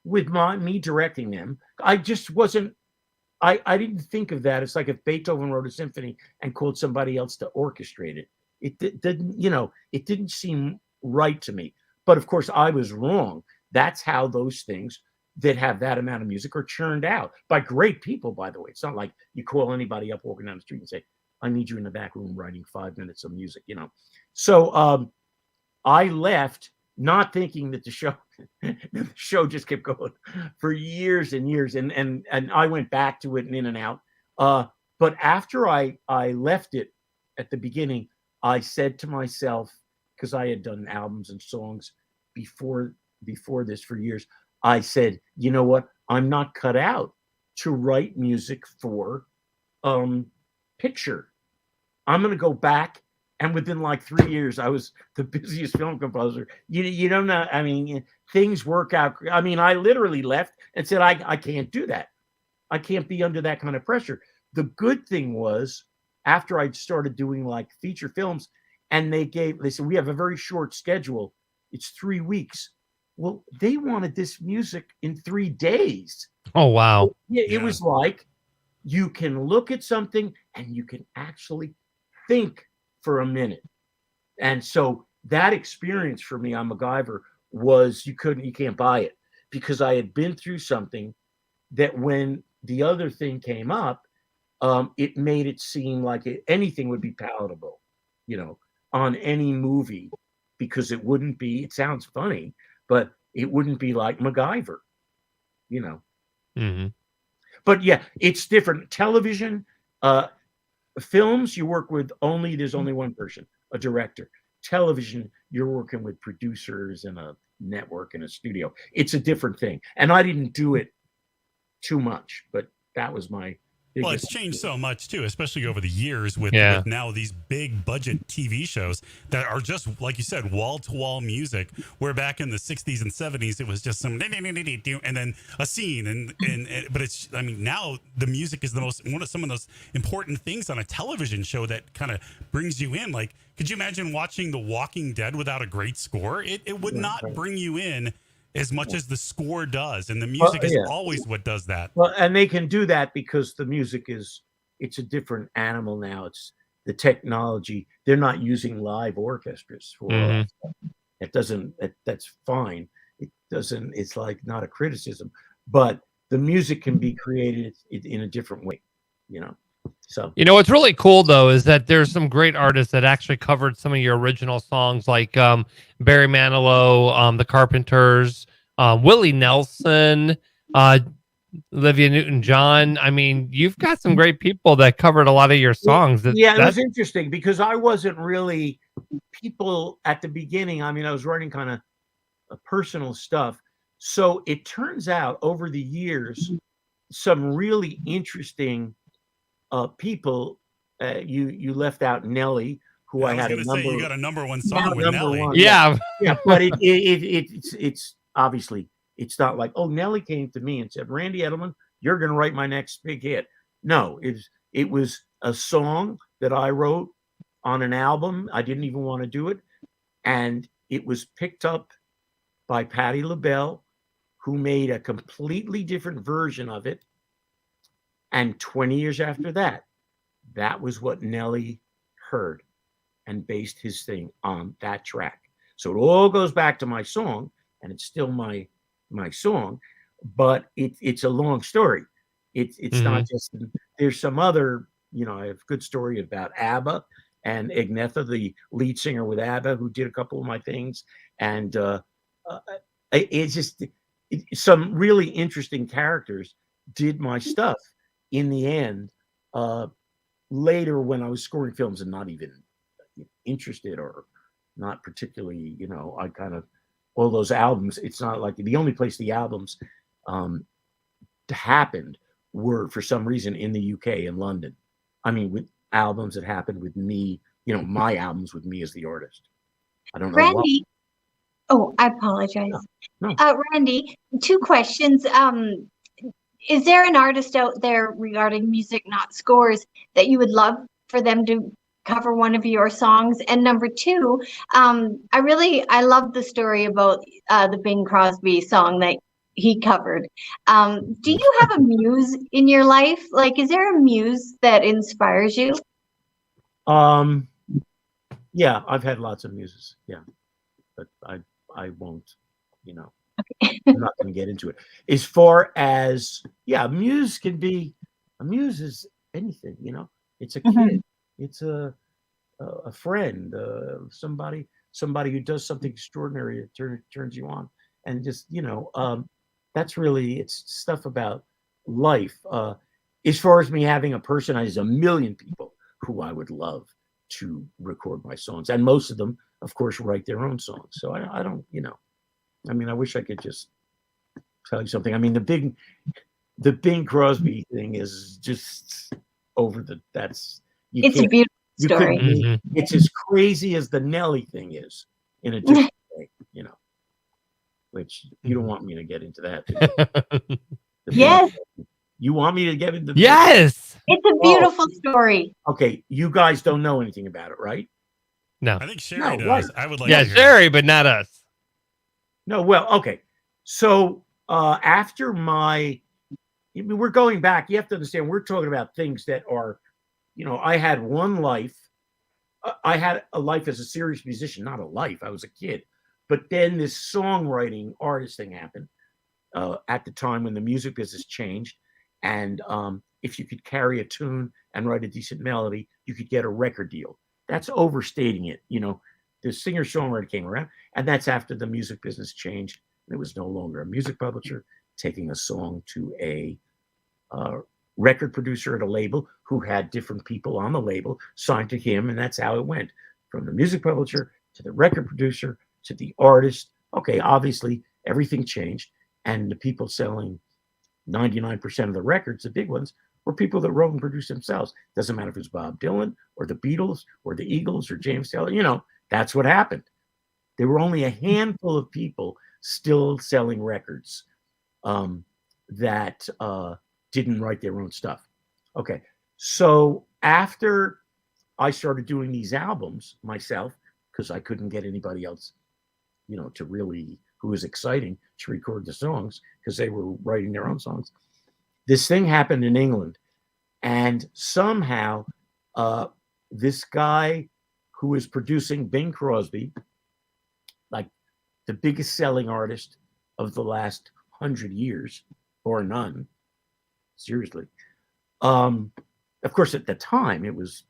with me directing them. I just wasn't. I didn't think of that. It's like if Beethoven wrote a symphony and called somebody else to orchestrate it. It didn't, it didn't seem right to me. But of course, I was wrong. That's how those things that have that amount of music are churned out by great people, by the way. It's not like you call anybody up walking down the street and say, I need you in the back room writing 5 minutes of music, So I left not thinking that the show just kept going for years and years. And I went back to it and in and out. But after I left it at the beginning, I said to myself, because I had done albums and songs before this for years, I said, you know what? I'm not cut out to write music for picture. I'm going to go back. And within like 3 years, I was the busiest film composer. You don't know. I mean, things work out. I mean, I literally left and said, I can't do that. I can't be under that kind of pressure. The good thing was, after I started doing like feature films, and they said, we have a very short schedule. It's 3 weeks. Well, they wanted this music in 3 days. Oh, wow. It was like, you can look at something and you can actually think for a minute. And so that experience for me on MacGyver was, you can't buy it, because I had been through something that when the other thing came up, it made it seem like anything would be palatable, on any movie, because it wouldn't be, it sounds funny, but it wouldn't be like MacGyver, But yeah, it's different. Television, films, you work with there's only one person, a director. Television, you're working with producers and a network and a studio. It's a different thing. And I didn't do it too much, but that was my biggest. Well, it's changed so much too, especially over the years with now these big budget TV shows that are just, like you said, wall to wall music, where back in the 60s and 70s, it was just some and then a scene. But it's, I mean, now the music is some of those important things on a television show that kind of brings you in. Like, could you imagine watching The Walking Dead without a great score? It would not bring you in as much as the score does, and the music is always what does that. Well, and they can do that because the music it's a different animal now. It's the technology. They're not using live orchestras for that's fine. It's like not a criticism, but the music can be created in a different way, So what's really cool though is that there's some great artists that actually covered some of your original songs, like Barry Manilow, the Carpenters, Willie Nelson, Olivia Newton-John. I mean, you've got some great people that covered a lot of your songs. It was interesting because I wasn't really people at the beginning. I mean, I was writing kind of personal stuff. So it turns out over the years, some really interesting people. You left out Nelly, who I had a number. You got a number one song with Nelly. Yeah, but it's obviously it's not like, oh, Nelly came to me and said, Randy Edelman, you're going to write my next big hit. No, it was a song that I wrote on an album. I didn't even want to do it, and it was picked up by Patti LaBelle, who made a completely different version of it. And 20 years after that, that was what Nelly heard and based his thing on that track. So it all goes back to my song, and it's still my song, but it's a long story. It's not just, there's some other, I have a good story about ABBA and Agnetha, the lead singer with ABBA, who did a couple of my things. And it's just some really interesting characters did my stuff. In the end, later when I was scoring films and not even interested or not particularly, I kind of, all those albums, it's not like the only place the albums happened were for some reason in the UK, in London. I mean, with albums that happened with me, my albums with me as the artist. I don't know why. Randy, oh, I apologize. No. Randy, 2 questions. Is there an artist out there regarding music, not scores, that you would love for them to cover one of your songs? And number 2, I love the story about the Bing Crosby song that he covered. Do you have a muse in your life? Like, is there a muse that inspires you? Yeah, I've had lots of muses. Yeah, but I won't. Okay. I'm not going to get into it. As far as a muse can be. A muse is anything. It's a kid. It's a friend. Somebody who does something extraordinary that turns you on, and just that's really, it's stuff about life. As far as me having a person, there's a million people who I would love to record my songs, and most of them, of course, write their own songs. So I don't, I mean, I wish I could just tell you something. I mean, the Bing Crosby thing is just over the. It's a beautiful story. It's as crazy as the Nelly thing is, in a different way, which you don't want me to get into that. Yes. You want me to get into? Yes. It's a beautiful story. Okay, you guys don't know anything about it, right? No. I think Sherry does. Right. I would like. Yeah, to hear Sherry, but not us. No, well, okay. So after we're going back. You have to understand, we're talking about things that are, I had one life. I had a life as a serious musician, not a life. I was a kid. But then this songwriting artist thing happened at the time when the music business changed. And if you could carry a tune and write a decent melody, you could get a record deal. That's overstating it. The singer-songwriter came around, and that's after the music business changed. There was no longer a music publisher taking a song to a record producer at a label who had different people on the label signed to him, and that's how it went from the music publisher to the record producer to the artist. Okay, obviously everything changed, and the people selling 99% of the records, the big ones, were people that wrote and produced themselves. Doesn't matter if it's Bob Dylan or the Beatles or the Eagles or James Taylor. That's what happened. There were only a handful of people still selling records that didn't write their own stuff. Okay, so after I started doing these albums myself, because I couldn't get anybody else, to really, who was exciting to record the songs, because they were writing their own songs. This thing happened in England, and somehow this guy who was producing Bing Crosby, like the biggest selling artist of the last 100 years, or none, seriously. Of course, at the time, it was,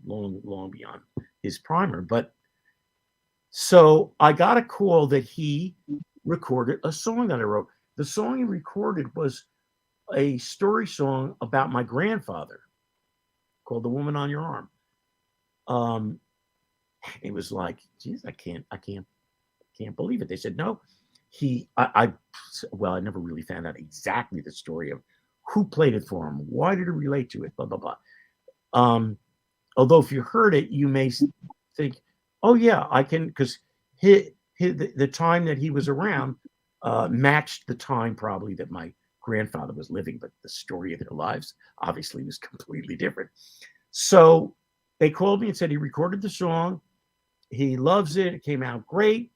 long beyond his primer. But so I got a call that he recorded a song that I wrote. The song he recorded was a story song about my grandfather called "The Woman on Your Arm." It was like, geez, I can't believe it. They said no. I never really found out exactly the story of who played it for him, why did it relate to it, blah blah blah. Although if you heard it, you may think, oh yeah, I can, because the time that he was around matched the time probably that my grandfather was living, but the story of their lives obviously was completely different. So they called me and said he recorded the song. He loves it. It came out great.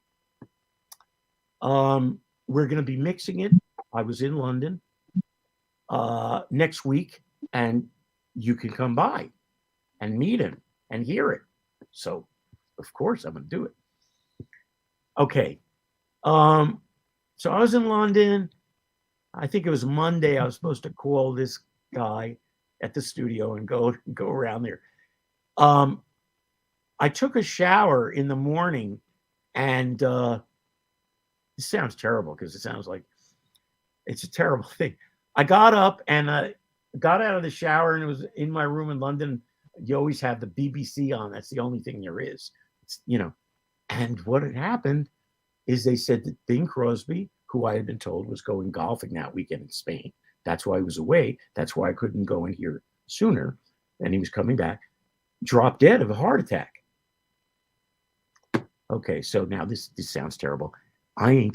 We're going to be mixing it. I was in London next week, and you can come by and meet him and hear it. So, of course, I'm going to do it. Okay. So I was in London. I think it was Monday. I was supposed to call this guy at the studio and go around there. I took a shower in the morning, and this sounds terrible because it sounds like it's a terrible thing. I got up and got out of the shower, and it was in my room in London. you always have the BBC on. That's the only thing there is. It's, and what had happened is they said that Bing Crosby, who I had been told was going golfing that weekend in Spain, that's why he was away. That's why I couldn't go in here sooner. And he was coming back, dropped dead of a heart attack. Okay, so now this sounds terrible. I'm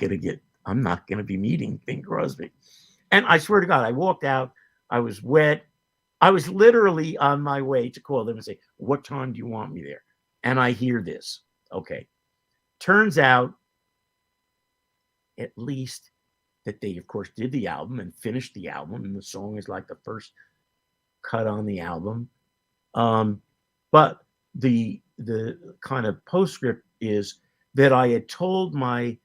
not going to be meeting Bing Crosby. And I swear to God, I walked out. I was wet. I was literally on my way to call them and say, what time do you want me there? And I hear this. Okay. Turns out, at least, that they, of course, did the album and finished the album. And the song is like the first cut on the album. But the kind of postscript is that I had told my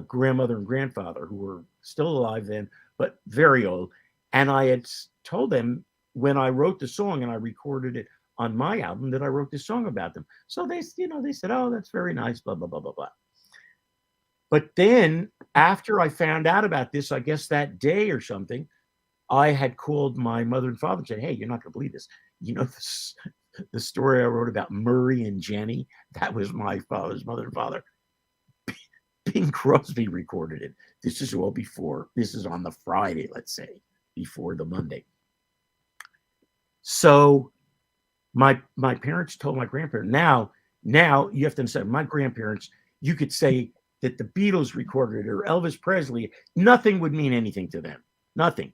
grandmother and grandfather, who were still alive then, but very old. And I had told them when I wrote the song and I recorded it on my album that I wrote this song about them. So they said, oh, that's very nice, blah, blah, blah, blah, blah. But then after I found out about this, I guess that day or something, I had called my mother and father and said, hey, you're not going to believe this. The story I wrote about Murray and Jenny, that was my father's mother and father. Bing Crosby recorded it. This is on the Friday, let's say, before the Monday. So my parents told my grandparents, now you have to understand, my grandparents, you could say that the Beatles recorded it or Elvis Presley, nothing would mean anything to them. Nothing.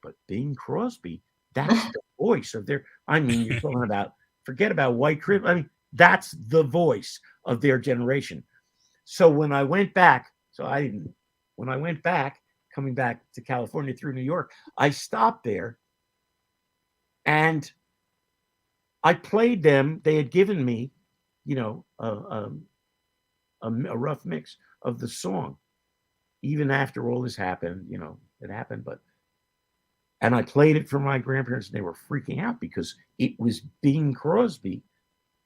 But Bing Crosby, that's the voice of their, you're talking about, forget about White Christmas. That's the voice of their generation. So when I went back, coming back to California through New York, I stopped there and I played them. They had given me, a rough mix of the song. Even after all this happened, it happened, and I played it for my grandparents and they were freaking out because it was Bing Crosby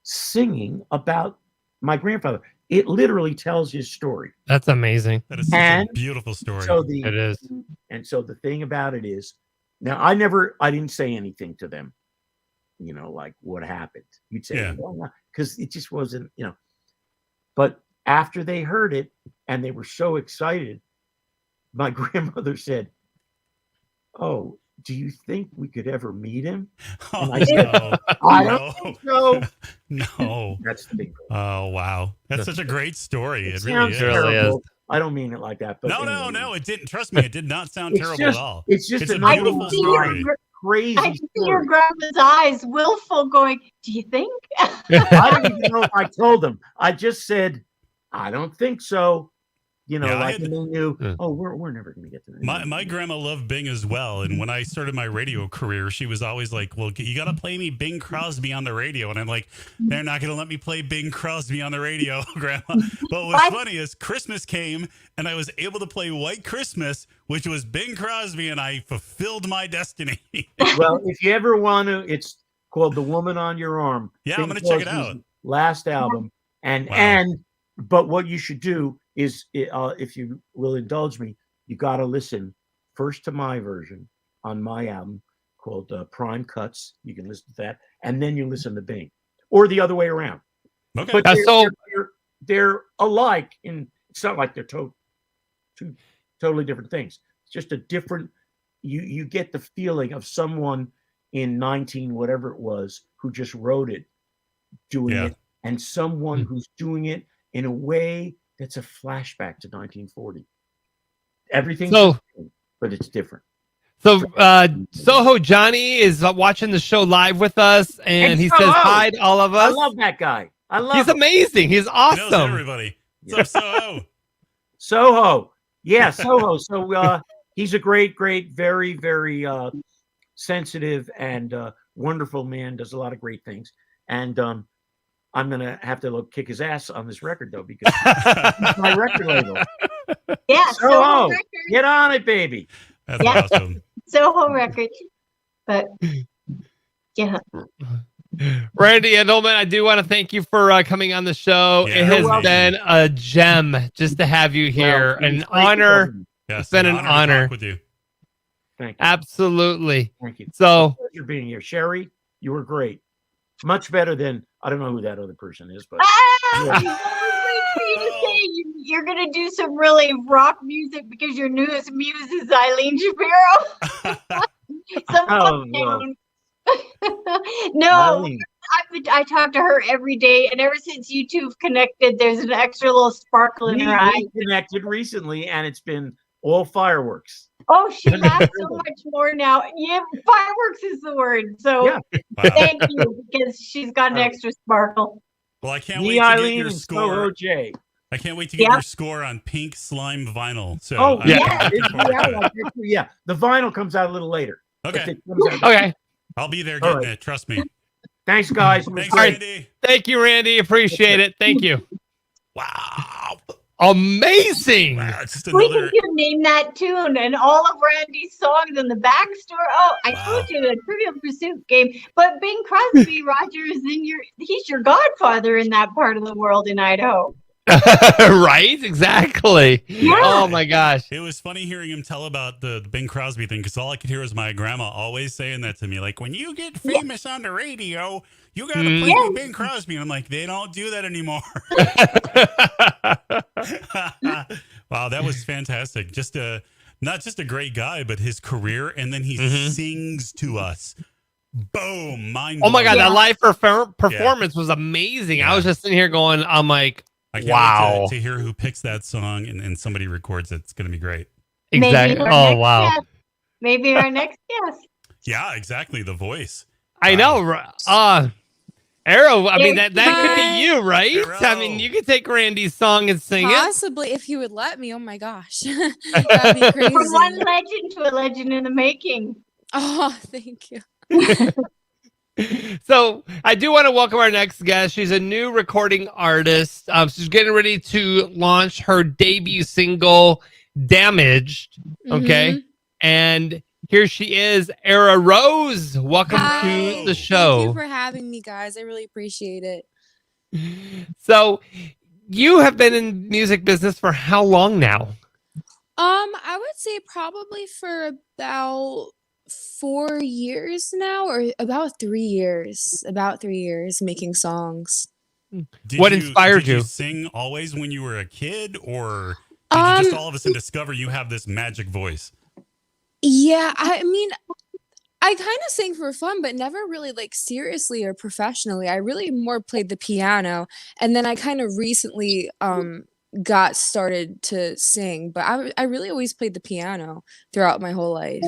singing about my grandfather. It literally tells his story. That's amazing. That is such a beautiful story. It is. And so the thing about it is, now I didn't say anything to them, like what happened. You'd say, because it just wasn't, But after they heard it and they were so excited, my grandmother said, oh, do you think we could ever meet him? And I said, I don't think so. No. That's the big problem. Oh, wow. That's such a great story. It sounds really terrible. I don't mean it like that. But no, it didn't. Trust me, it did not sound terrible at all. It's just a beautiful story. Crazy. I can see your grandma's eyes, willful, going, do you think? I don't even know if I told them. I just said, I don't think so. When they knew, we're never going to get to that. My grandma loved Bing as well. And when I started my radio career, she was always like, well, you got to play me Bing Crosby on the radio. And I'm like, they're not going to let me play Bing Crosby on the radio, Grandma. But what's funny is Christmas came and I was able to play White Christmas, which was Bing Crosby, and I fulfilled my destiny. Well, if you ever want to, it's called The Woman on Your Arm. Yeah, Bing I'm going to check it out. Last album. But what you should do is, if you will indulge me, you got to listen first to my version on my album called Prime Cuts. You can listen to that, and then you listen to Bing, or the other way around. Okay. But they're alike. It's not like they're two totally different things. It's just a different. You get the feeling of someone in 19 whatever it was who just wrote it, doing it, and someone who's doing it in a way that's a flashback to 1940. Everything's different, but it's different. So SohoJohnny is watching the show live with us, and he says hi to all of us. I love that guy. He's amazing. He's awesome. He knows everybody. What's up, Soho? Soho. Yeah, Soho. So he's a great, very, very sensitive and wonderful man, does a lot of great things. And I'm going to have to kick his ass on this record, though, because it's my record label. Yeah, Soho, get on it, baby. That's awesome. Soho Records. But, yeah. Randy Edelman, I do want to thank you for coming on the show. Yeah, it has been a gem just to have you here. An honor. Yes, it's been an honor. To talk with you. Thank you. Absolutely. Thank you. So, You're being here. Sherry, you were great. Much better than, I don't know who that other person is, but Ah, you're gonna do some really rock music because your newest muse is Eileen Shapiro. oh, well, No, Eileen. I talk to her every day, and ever since you two have connected, there's an extra little sparkle in her eye. We connected recently, and it's been all fireworks. Oh, she laughs so much more now. Yeah, fireworks is the word. So Yeah. Wow. thank you, because she's got an extra sparkle. Well, I can't wait Me, to get Eileen, your and score. Soho J. I can't wait to get Yeah. your score on pink slime vinyl. So Oh, I'm yeah. looking forward to it. Yeah. The vinyl comes out a little later. Okay. It comes out- Okay. I'll be there All getting right. it. Trust me. Thanks, guys. It was Thanks, great. Randy. Thank you, Randy. Appreciate it. Thank you. Wow. Amazing. Wow. It's just We another. can name that tune and all of Randy's songs in the backstory. Oh, I Wow. told you the Trivial Pursuit game. But Bing Crosby, Roger, he's your godfather in that part of the world in Idaho. Right? Exactly. Yeah. Oh my gosh. It was funny hearing him tell about the Bing Crosby thing because all I could hear was my grandma always saying that to me. Like, when you get famous on the radio, you got to play with Bing Crosby. And I'm like, they don't do that anymore. Wow, that was fantastic. Not just a great guy, but his career. And then he sings to us. Boom. Mind Oh my God, blowing. that live performance was amazing. I was just sitting here going, I'm like, I can't wow. wait to hear who picks that song and somebody records it. It's going to be great. Exactly. Maybe our Oh, next wow. guest. Maybe our next guest. Yeah, exactly. The voice. I know. Arrow, I mean, that could Hi. be you, right? Arrow. I mean, you could take Randy's song and sing it. Possibly, if you would let me. Oh my gosh, that'd be crazy. From one legend to a legend in the making. Oh, thank you. So I do want to welcome our next guest. She's a new recording artist. She's getting ready to launch her debut single, Damaged. Okay. Mhm. And here she is, Aro Rose. Welcome Hi. to the Thank show. you for having me, guys. I really appreciate it. So you have been in music business for how long now? I would say probably for about 4 years now, or about 3 years. About 3 years making songs. What inspired did you? you sing always when you were a kid, or did you just all of a sudden discover you have this magic voice? Yeah, I mean, I kind of sang for fun, but never really like seriously or professionally. I really more played the piano, and then I kind of recently got started to sing, but I really always played the piano throughout my whole life.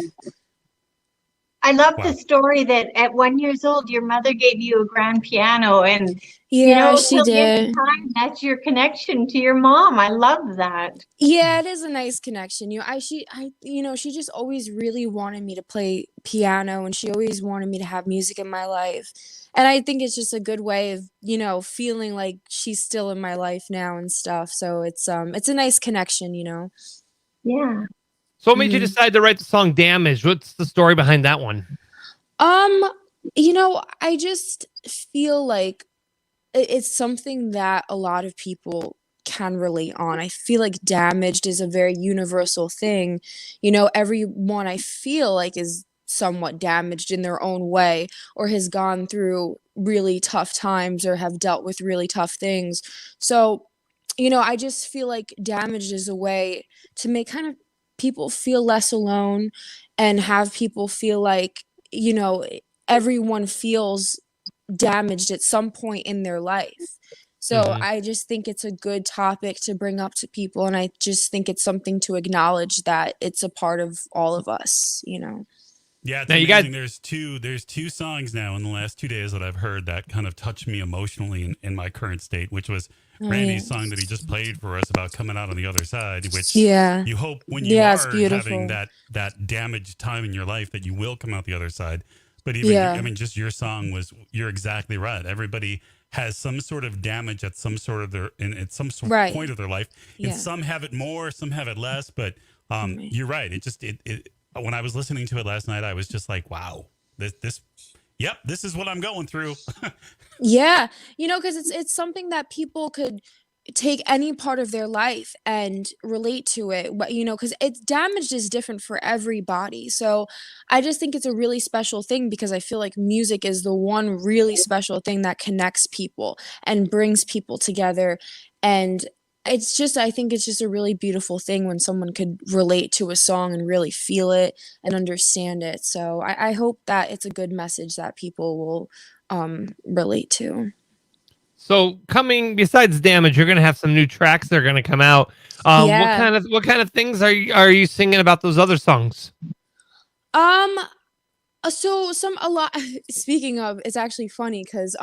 I love Wow. the story that at 1 year old, your mother gave you a grand piano, and Yeah, she till the end did. of time, that's your connection to your mom. I love that. Yeah, it is a nice connection. She just always really wanted me to play piano, and she always wanted me to have music in my life. And I think it's just a good way of, feeling like she's still in my life now and stuff. So it's a nice connection. Yeah. So what made you decide to write the song Damaged? What's the story behind that one? I just feel like it's something that a lot of people can relate on. I feel like damaged is a very universal thing. Everyone I feel like is somewhat damaged in their own way, or has gone through really tough times, or have dealt with really tough things. So, I just feel like damaged is a way to make kind of people feel less alone, and have people feel like, everyone feels damaged at some point in their life. So I just think it's a good topic to bring up to people, and I just think it's something to acknowledge that it's a part of all of us. Yeah, it's Now, you amazing. There's two songs now in the last 2 days that I've heard that kind of touched me emotionally in my current state, which was Randy's song that he just played for us about coming out on the other side, which you hope when you Yeah, it's are beautiful. having that damaged time in your life that you will come out the other side. But even just your song you're exactly right. Everybody has some sort of damage at some sort of at some sort of point of their life. Yeah. And some have it more, some have it less, but you're right. When I was listening to it last night, I was just like, wow, this is what I'm going through. Yeah, because it's something that people could, take any part of their life and relate to it, because it's damaged is different for everybody. So I just think it's a really special thing because I feel like music is the one really special thing that connects people and brings people together. And I think it's just a really beautiful thing when someone could relate to a song and really feel it and understand it. So I hope that it's a good message that people will relate to. So besides Damage, you're gonna have some new tracks that are gonna come out. Yeah. What kind of things are you singing about those other songs? So a lot. Speaking of, it's actually funny because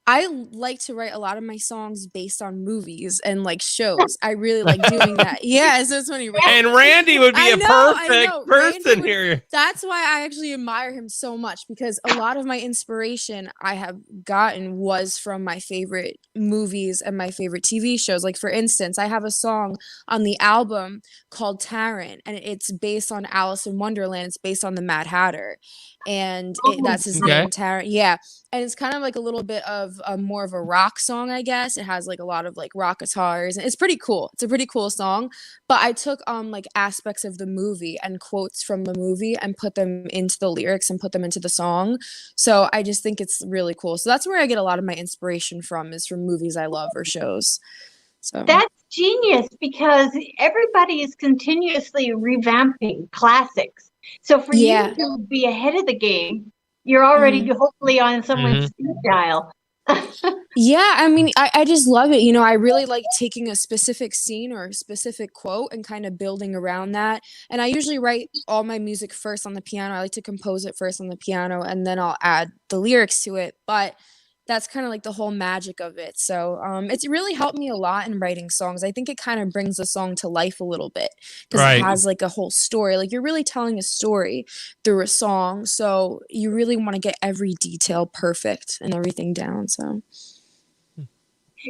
I like to write a lot of my songs based on movies and like shows. I really like doing that. Yeah, so it's funny. And Randy would be perfect person Randy here. That's why I actually admire him so much because a lot of my inspiration I have gotten was from my favorite movies and my favorite TV shows. Like for instance, I have a song on the album called Tarrant, and it's based on Alice in Wonderland. It's based on the Mad Hatter, and that's his name, Tarrant. Yeah. And it's kind of like a little bit of more of a rock song, I guess. It has like a lot of like rock guitars, and it's pretty cool. It's a pretty cool song. But I took like aspects of the movie and quotes from the movie and put them into the lyrics and put them into the song. So I just think it's really cool. So that's where I get a lot of my inspiration from, is from movies I love or shows. So that's genius because everybody is continuously revamping classics. So for you to be ahead of the game, you're already hopefully on someone's speed dial. Yeah, I mean, I just love it. I really like taking a specific scene or a specific quote and kind of building around that. And I usually write all my music first on the piano. I like to compose it first on the piano, and then I'll add the lyrics to it. But that's kind of like the whole magic of it. So it's really helped me a lot in writing songs. I think it kind of brings the song to life a little bit because it has like a whole story. Like you're really telling a story through a song. So you really want to get every detail perfect and everything down.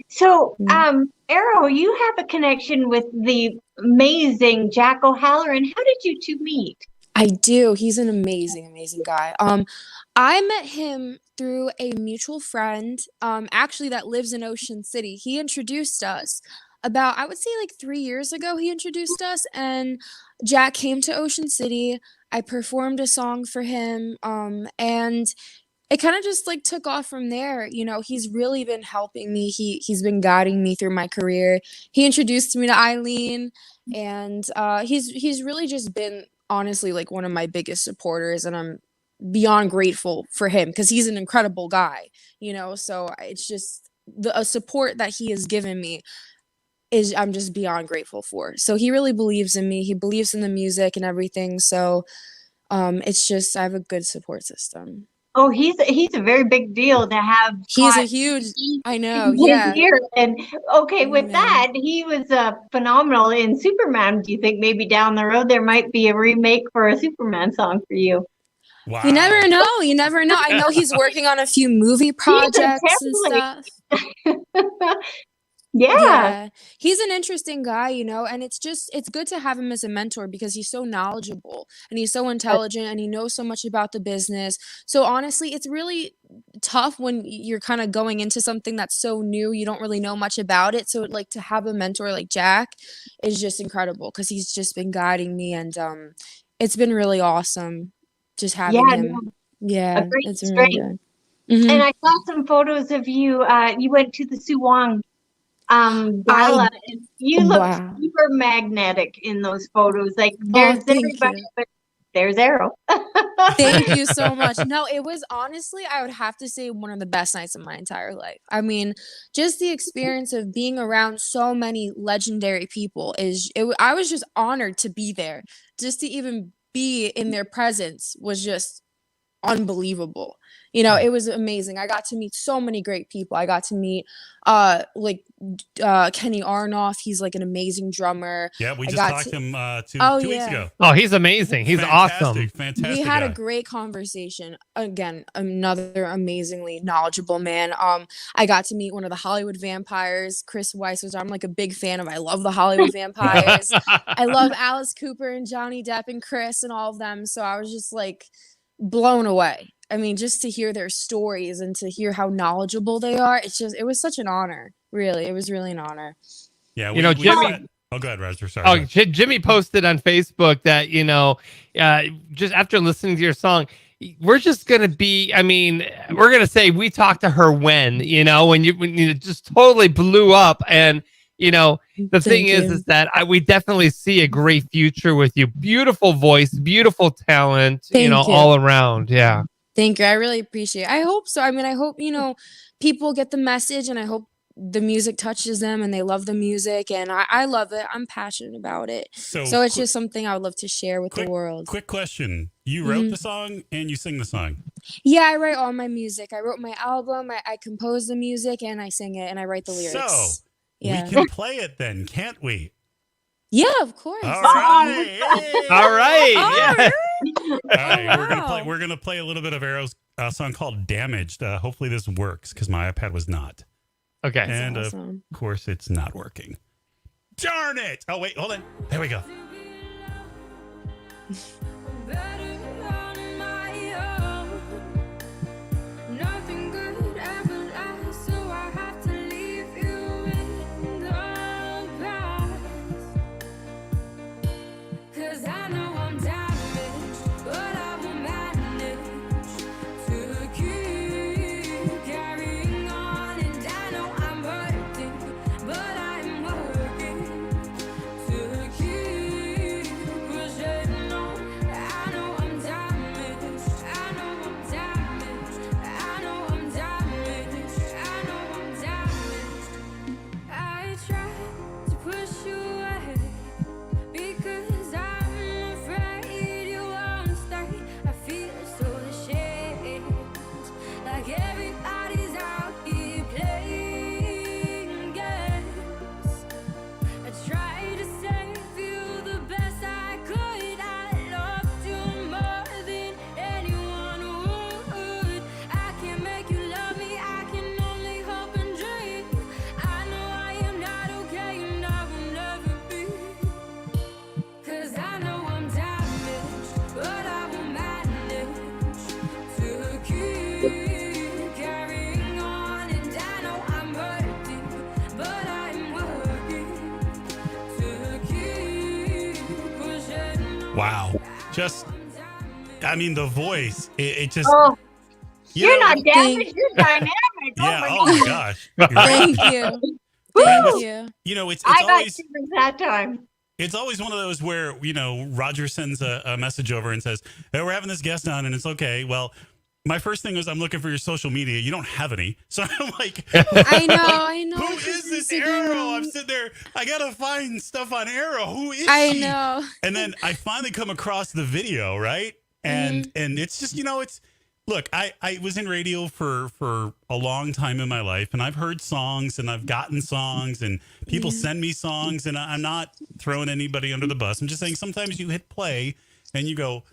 So, Aro, you have a connection with the amazing Jack O'Halloran. How did you two meet? I do. He's an amazing, amazing guy. I met him through a mutual friend, actually that lives in Ocean City. He introduced us about, I would say like 3 years ago, he introduced us, and Jack came to Ocean City. I performed a song for him, and it kind of just like took off from there. He's really been helping me. He's been guiding me through my career. He introduced me to Eileen, and he's really just been honestly like one of my biggest supporters, and I'm beyond grateful for him because he's an incredible guy, so it's just the support that he has given me I'm just beyond grateful for. So he really believes in me. He believes in the music and everything. So it's just I have a good support system. Oh, he's a very big deal to have. He's a huge, I know, yeah. And okay, with that, he was phenomenal in Superman. Do you think maybe down the road there might be a remake for a Superman song for you? Wow. You never know. You never know. I know he's working on a few movie projects and stuff. Yeah. He's an interesting guy, and it's good to have him as a mentor because he's so knowledgeable and he's so intelligent and he knows so much about the business. So honestly, it's really tough when you're kind of going into something that's so new. You don't really know much about it. So like to have a mentor like Jack is just incredible because he's just been guiding me, and it's been really awesome just having him. Yeah, it's really good. And I saw some photos of you. You went to the Suwong gala, and you look super magnetic in those photos. Like there's everybody, but there's Aro. Thank you so much. No, it was honestly, I would have to say, one of the best nights of my entire life. I mean, just the experience of being around so many legendary people I was just honored to be there. Just to even be in their presence was just unbelievable. It was amazing. I got to meet so many great people. I got to meet Kenny Arnoff. He's like an amazing drummer. Yeah, we just talked to him 2 weeks ago. Oh, he's amazing. He's awesome. Fantastic. We had a great conversation. Again, another amazingly knowledgeable man. I got to meet one of the Hollywood vampires, Chris Weiss, which I'm like a big fan of. I love the Hollywood vampires. I love Alice Cooper and Johnny Depp and Chris and all of them. So I was just like blown away. I mean, just to hear their stories and to hear how knowledgeable they are, it was such an honor. Really, it was really an honor. Yeah, You know, Jimmy. Oh, go ahead, Roger. Sorry. Oh, Jimmy posted on Facebook that, just after listening to your song, we're just going to be, we're going to say we talked to her when you just totally blew up. And, the thing is that we definitely see a great future with you. Beautiful voice, beautiful talent, Thank you. all around. Yeah. Thank you. I really appreciate it. I hope so. I hope, people get the message, and I hope the music touches them and they love the music, and I love it. I'm passionate about it. So it's just something I would love to share with the world. Quick question. You wrote the song and you sing the song? Yeah, I write all my music. I wrote my album, I compose the music, and I sing it, and I write the lyrics. So yeah. we can play it then, can't we? Yeah, of course. All right. All right. Yeah. All right. We're gonna play a little bit of Aro's song called "Damaged." Hopefully this works because my iPad was not. Okay. And awesome. Of course it's not working. Darn it! Oh wait, hold on. There we go. Wow. The voice, it just... Oh, you're not damaged, you're dynamic. Yeah, oh my gosh. Thank you. Thank you. It's I got always... shivers that time. It's always one of those where, Roger sends a message over and says, hey, we're having this guest on, and it's okay. Well, my first thing was I'm looking for your social media. You don't have any. So I'm like, I know. Who is this Aro? I'm sitting there. I got to find stuff on Aro. Who is I she? know. And then I finally come across the video, right? And it's just, look, I was in radio for a long time in my life, and I've heard songs and I've gotten songs and people send me songs, and I'm not throwing anybody under the bus. I'm just saying sometimes you hit play and you go,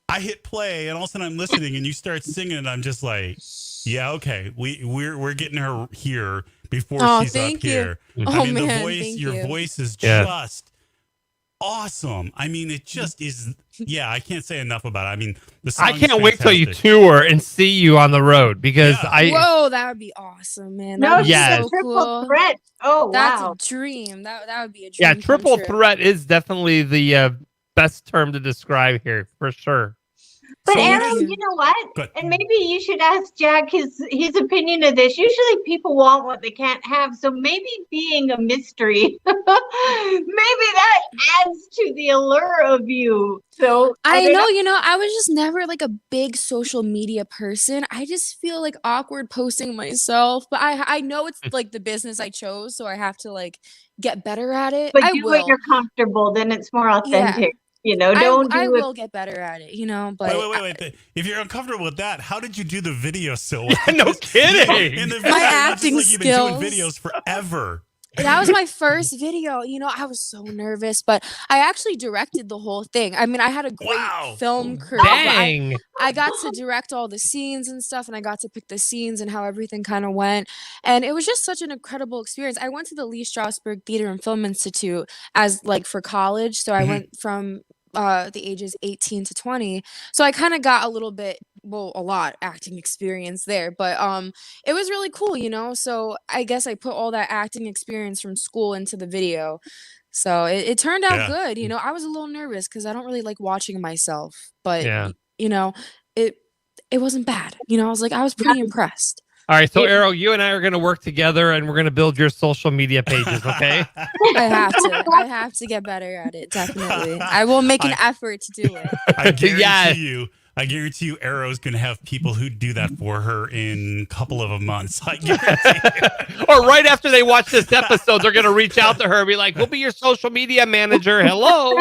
I hit play, and all of a sudden I'm listening and you start singing, and I'm just like, yeah, okay, we're getting her here before she's up here. The voice, your voice is just awesome. It just is. Yeah, I can't say enough about it. The song I can't wait till you tour and see you on the road because Whoa, that would be awesome, man. That would be so triple threat. Oh, that's wow. a dream. That would be a dream. Yeah, triple threat is definitely the best term to describe here for sure. But Aaron, you know what? And maybe you should ask Jack his opinion of this. Usually people want what they can't have. So maybe being a mystery, maybe that adds to the allure of you. So I know, I was just never like a big social media person. I just feel like awkward posting myself. But I know it's like the business I chose, so I have to like get better at it. But do what you're comfortable, then it's more authentic. I will get better at it, but wait. If you're uncomfortable with that, how did you do the video so well? No kidding. In the video, my acting skills. You've been doing videos skills. forever. That was my first video. I was so nervous, but I actually directed the whole thing. I had a great film crew. Dang. I got to direct all the scenes and stuff, and I got to pick the scenes and how everything kind of went. And it was just such an incredible experience. I went to the Lee Strasberg Theater and Film Institute for college. So I went from the ages 18 to 20. So I kind of got a little bit well, a lot acting experience there, but it was really cool, you know. So I guess I put all that acting experience from school into the video. So it turned out Yeah. good, you know. I was a little nervous because I don't really like watching myself, but Yeah. you know, it wasn't bad. You know, I was pretty impressed. All right, so Aro, you and I are going to work together, and we're going to build your social media pages, okay? I have to get better at it, definitely. I will make an effort to do it. I guarantee you Aro's going to have people who do that for her in a couple of months. I guarantee Or right after they watch this episode, they're going to reach out to her and be like, we'll be your social media manager. Hello.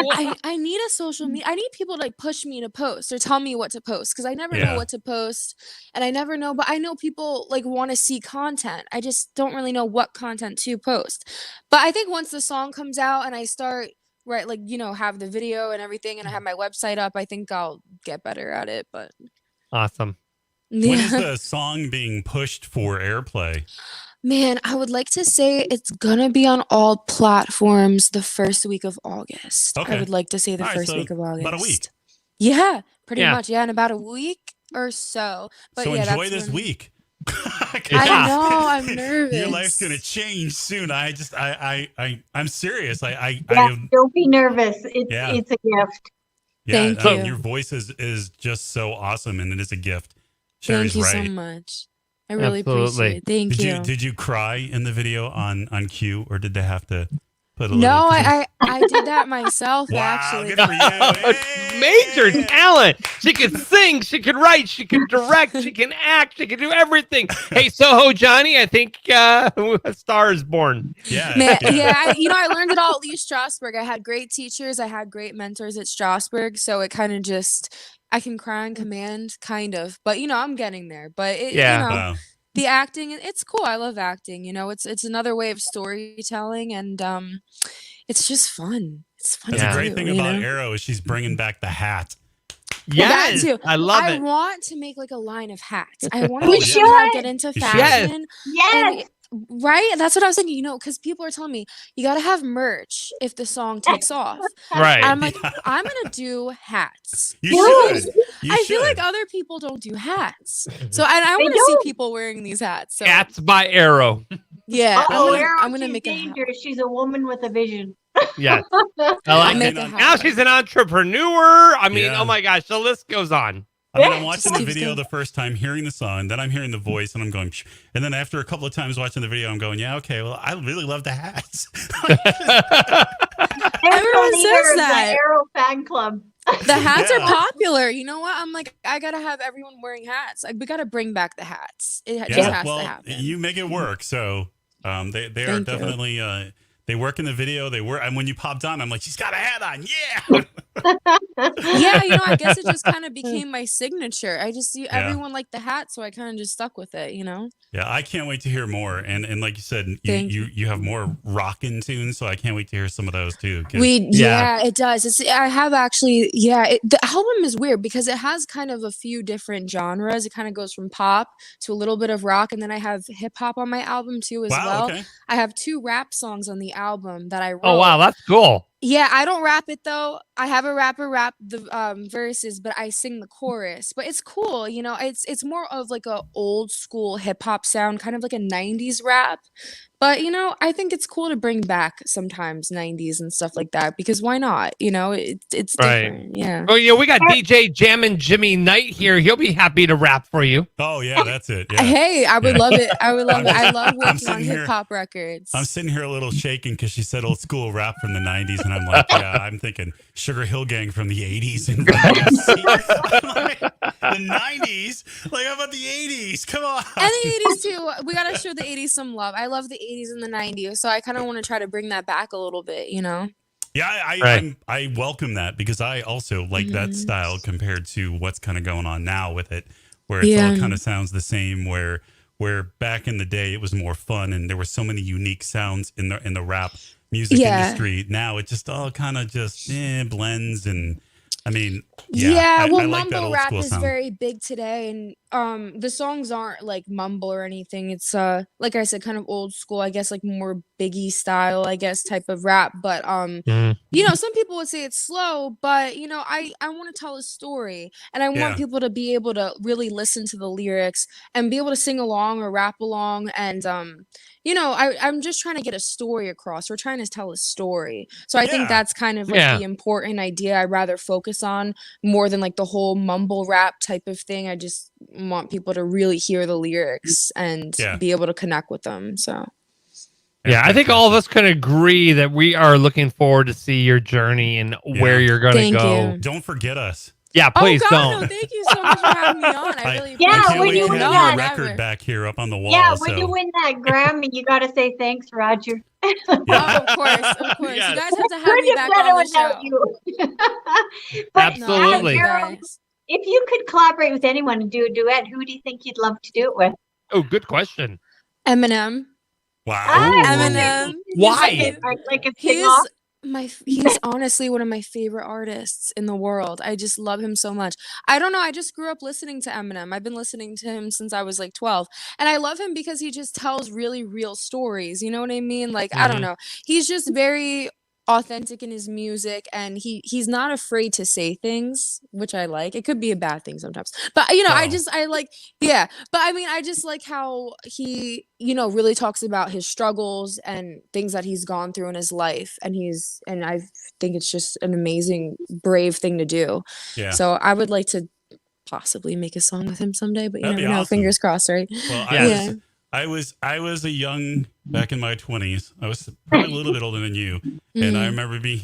I need a social media. I need people to like push me to post or tell me what to post because I never know what to post and I never know. But I know people like want to see content. I just don't really know what content to post. But I think once the song comes out and I start like, you know, have the video and everything and I have my website up, I think I'll get better at it. But awesome. When is the song being pushed for airplay? Man, I would like to say it's gonna be on all platforms the first week of August. Okay. I would like to say the first so week of August. about a week. Yeah, pretty much. Yeah, in about a week or so. But So yeah, enjoy that's this when- week. I know, I'm nervous. Your life's gonna change soon. I'm serious. Don't be nervous. It's a gift. Yeah, Thank you. Your voice is just so awesome, and it is a gift. Thank Sherry's you right. so much. I really Absolutely. appreciate it. Thank you. Did you cry in the video on cue, or did they have to put a No, little? I did that myself Wow, actually. good for you. Major talent. She can sing, she can write, she can direct, she can act, she can do everything. Hey, SohoJohnny, I think a star is born. Yeah. Man, I learned it all at Lee Strasberg. I had great teachers. I had great mentors at Strasberg. So it kind of just, I can cry on command, kind of. But, you know, I'm getting there. But, Wow. the acting, it's cool. I love acting. You know, it's another way of storytelling. And it's just fun. It's fun That's to a great do, thing you about know? Arrow is she's bringing back the hat. Yes, That too. I love I it. want to make like a line of hats. I want to We like somehow get into You should. fashion. Yes. Right? That's what I was thinking, you know, because people are telling me you got to have merch if the song takes off. Right. I'm like, I'm going to do hats. You Yes. should. I feel like other people don't do hats. So I want to see don't. people wearing these hats. So Hats by Arrow. yeah, Oh, I'm gonna she's make a hat. dangerous. She's a woman with a vision. Yes. I like Make it. a hat. Now she's an entrepreneur. I mean, Yeah. oh my gosh, the list goes on. I'm watching the keeps video going. the first time, hearing the song, then I'm hearing the voice, and I'm going, Psh. And then after a couple of times watching the video, I'm going, yeah, okay, well, I really love the hats. Everyone says that. The Arrow fan club. The hats Yeah. are popular. You know what? I'm like, I gotta have everyone wearing hats. Like, we gotta bring back the hats. It just has to happen. You make it work. So they are Thank you. definitely they work in the video. They work, and when you popped on, I'm like, she's got a hat on. Yeah. Yeah, you know, I guess it just kind of became my signature. I just see everyone liked the hat, so I kind of just stuck with it, you know? Yeah, I can't wait to hear more. And like you said, Thank you have more rockin' tunes, so I can't wait to hear some of those too. 'Cause- Yeah, it does. I have actually, the album is weird because it has kind of a few different genres. It kind of goes from pop to a little bit of rock, and then I have hip hop on my album too as Wow, well. okay. I have 2 rap songs on the album that I wrote. Oh wow, that's cool. Yeah, I don't rap it though. I have a rapper rap the verses, but I sing the chorus. But it's cool, you know. It's more of like a old school hip hop sound, kind of like a 90s rap. But you know, I think it's cool to bring back sometimes 90s and stuff like that because why not? You know, it's Right. different. Yeah. Oh yeah, we got DJ Jammin' Jimmy Knight here. He'll be happy to rap for you. Oh yeah, that's it. Yeah. Hey, I would love it. I would love it. I love I'm working on sitting here- hip hop records. I'm sitting here a little shaken because she said old school rap from the 90s, and I'm like, yeah, I'm thinking Sugar Hill Gang from the 80s and the 90s. Like, how about the 80s? Come on. And the 80s too. We gotta show the 80s some love. I love the 80s and the 90s, so I kind of want to try to bring that back a little bit, you know? Yeah, I welcome that because I also like that style compared to what's kind of going on now with it, where it's all kind of sounds the same. Where back in the day it was more fun and there were so many unique sounds in the rap music industry. Now it just all kind of just blends and I mean, Yeah, well, I like that mumble old rap school is sound. very big today, and the songs aren't like mumble or anything. It's like I said, kind of old school, I guess, like more Biggie style, I guess, type of rap. But you know, some people would say it's slow, but you know, I want to tell a story, and I want people to be able to really listen to the lyrics and be able to sing along or rap along, and you know, I'm just trying to get a story across. We're trying to tell a story. So I think that's kind of like the important idea I'd rather focus on more than like the whole mumble rap type of thing. I just want people to really hear the lyrics and be able to connect with them. So yeah, I think all of us can agree that we are looking forward to see your journey and where you're going to go. Don't forget us. Yeah, please don't. No, thank you so much for having me on. I really I can't when wait you to win have that your record back here up on the wall. Yeah, when you win that Grammy, you got to say thanks, Roger. Oh, of course. Yes. You guys have to have me back on the show. You. But absolutely. Aro, if you could collaborate with anyone and do a duet, who do you think you'd love to do it with? Oh, good question. Eminem. Wow. Eminem. Why? Like a He's honestly one of my favorite artists in the world. I just love him so much. I don't know. I just grew up listening to Eminem. I've been listening to him since I was like 12. And I love him because he just tells really real stories. You know what I mean? Like, I don't know. He's just very authentic in his music, and he's not afraid to say things, which I like. It could be a bad thing sometimes, but you know, I like but I mean, I just like how he, you know, really talks about his struggles and things that he's gone through in his life, and I think it's just an amazing, brave thing to do. So I would like to possibly make a song with him someday, but you never know. Awesome. Fingers crossed, right? Well, I was a young, back in my 20s. I was probably a little bit older than you, and I remember being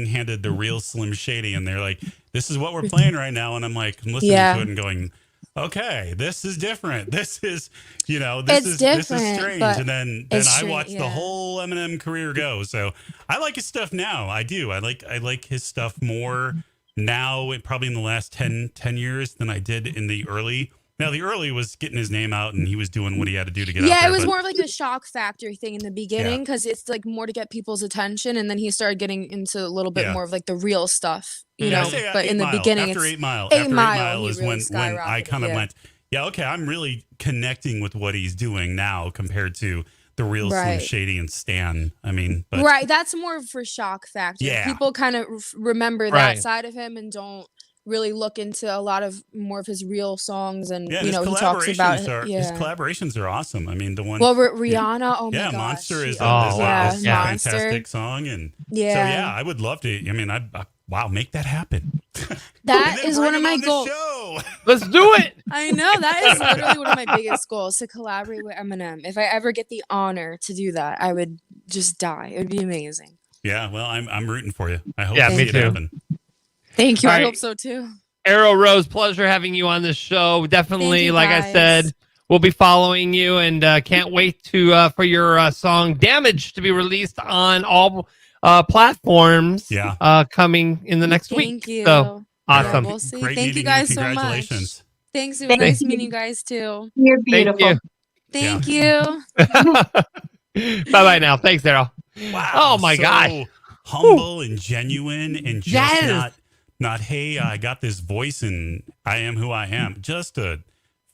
handed the real Slim Shady, and they're like, "This is what we're playing right now," and I'm like, I'm listening to it and going, "Okay, this is different. This is, you know, this is strange." And then I watched the whole Eminem career go. So I like his stuff now. I do. I like his stuff more now, probably in the last 10 years than I did in the early. Now, the early was getting his name out, and he was doing what he had to do to get out there. Yeah, it was more of like a shock factor thing in the beginning, because it's like more to get people's attention, and then he started getting into a little bit more of like the real stuff, you know. But in the beginning, after it's 8 Mile, is really when I kind of went, okay, I'm really connecting with what he's doing now compared to the real Slim Shady and Stan. I mean, but, that's more for shock factor. Yeah. People kind of remember that side of him and don't really look into a lot of more of his real songs, and you know, he talks about his collaborations are awesome. I mean, the one Rihanna, oh my gosh, Monster is Monster. a fantastic song, and so I would love to. I mean, wow, make that happen. That is one of my goals. Let's do it. I know, that is literally one of my biggest goals, to collaborate with Eminem. If I ever get the honor to do that, I would just die. It would be amazing. Yeah, well, I'm rooting for you. I hope me it too. happen. Thank you. All I right. hope so too. Aro Rose, pleasure having you on this show. Definitely, you, like I guys. said, we'll be following you, and can't wait to for your song "Damage" to be released on all platforms. Coming in the next week. Thank you. So awesome. We'll see. Great Thank you meeting guys you. so much. Congratulations. Thanks. It was nice meeting you guys too. You're beautiful. Thank you. Bye bye now. Thanks, Daryl. Wow. Oh my gosh. Humble and genuine, and just not, hey, I got this voice and I am who I am. Just a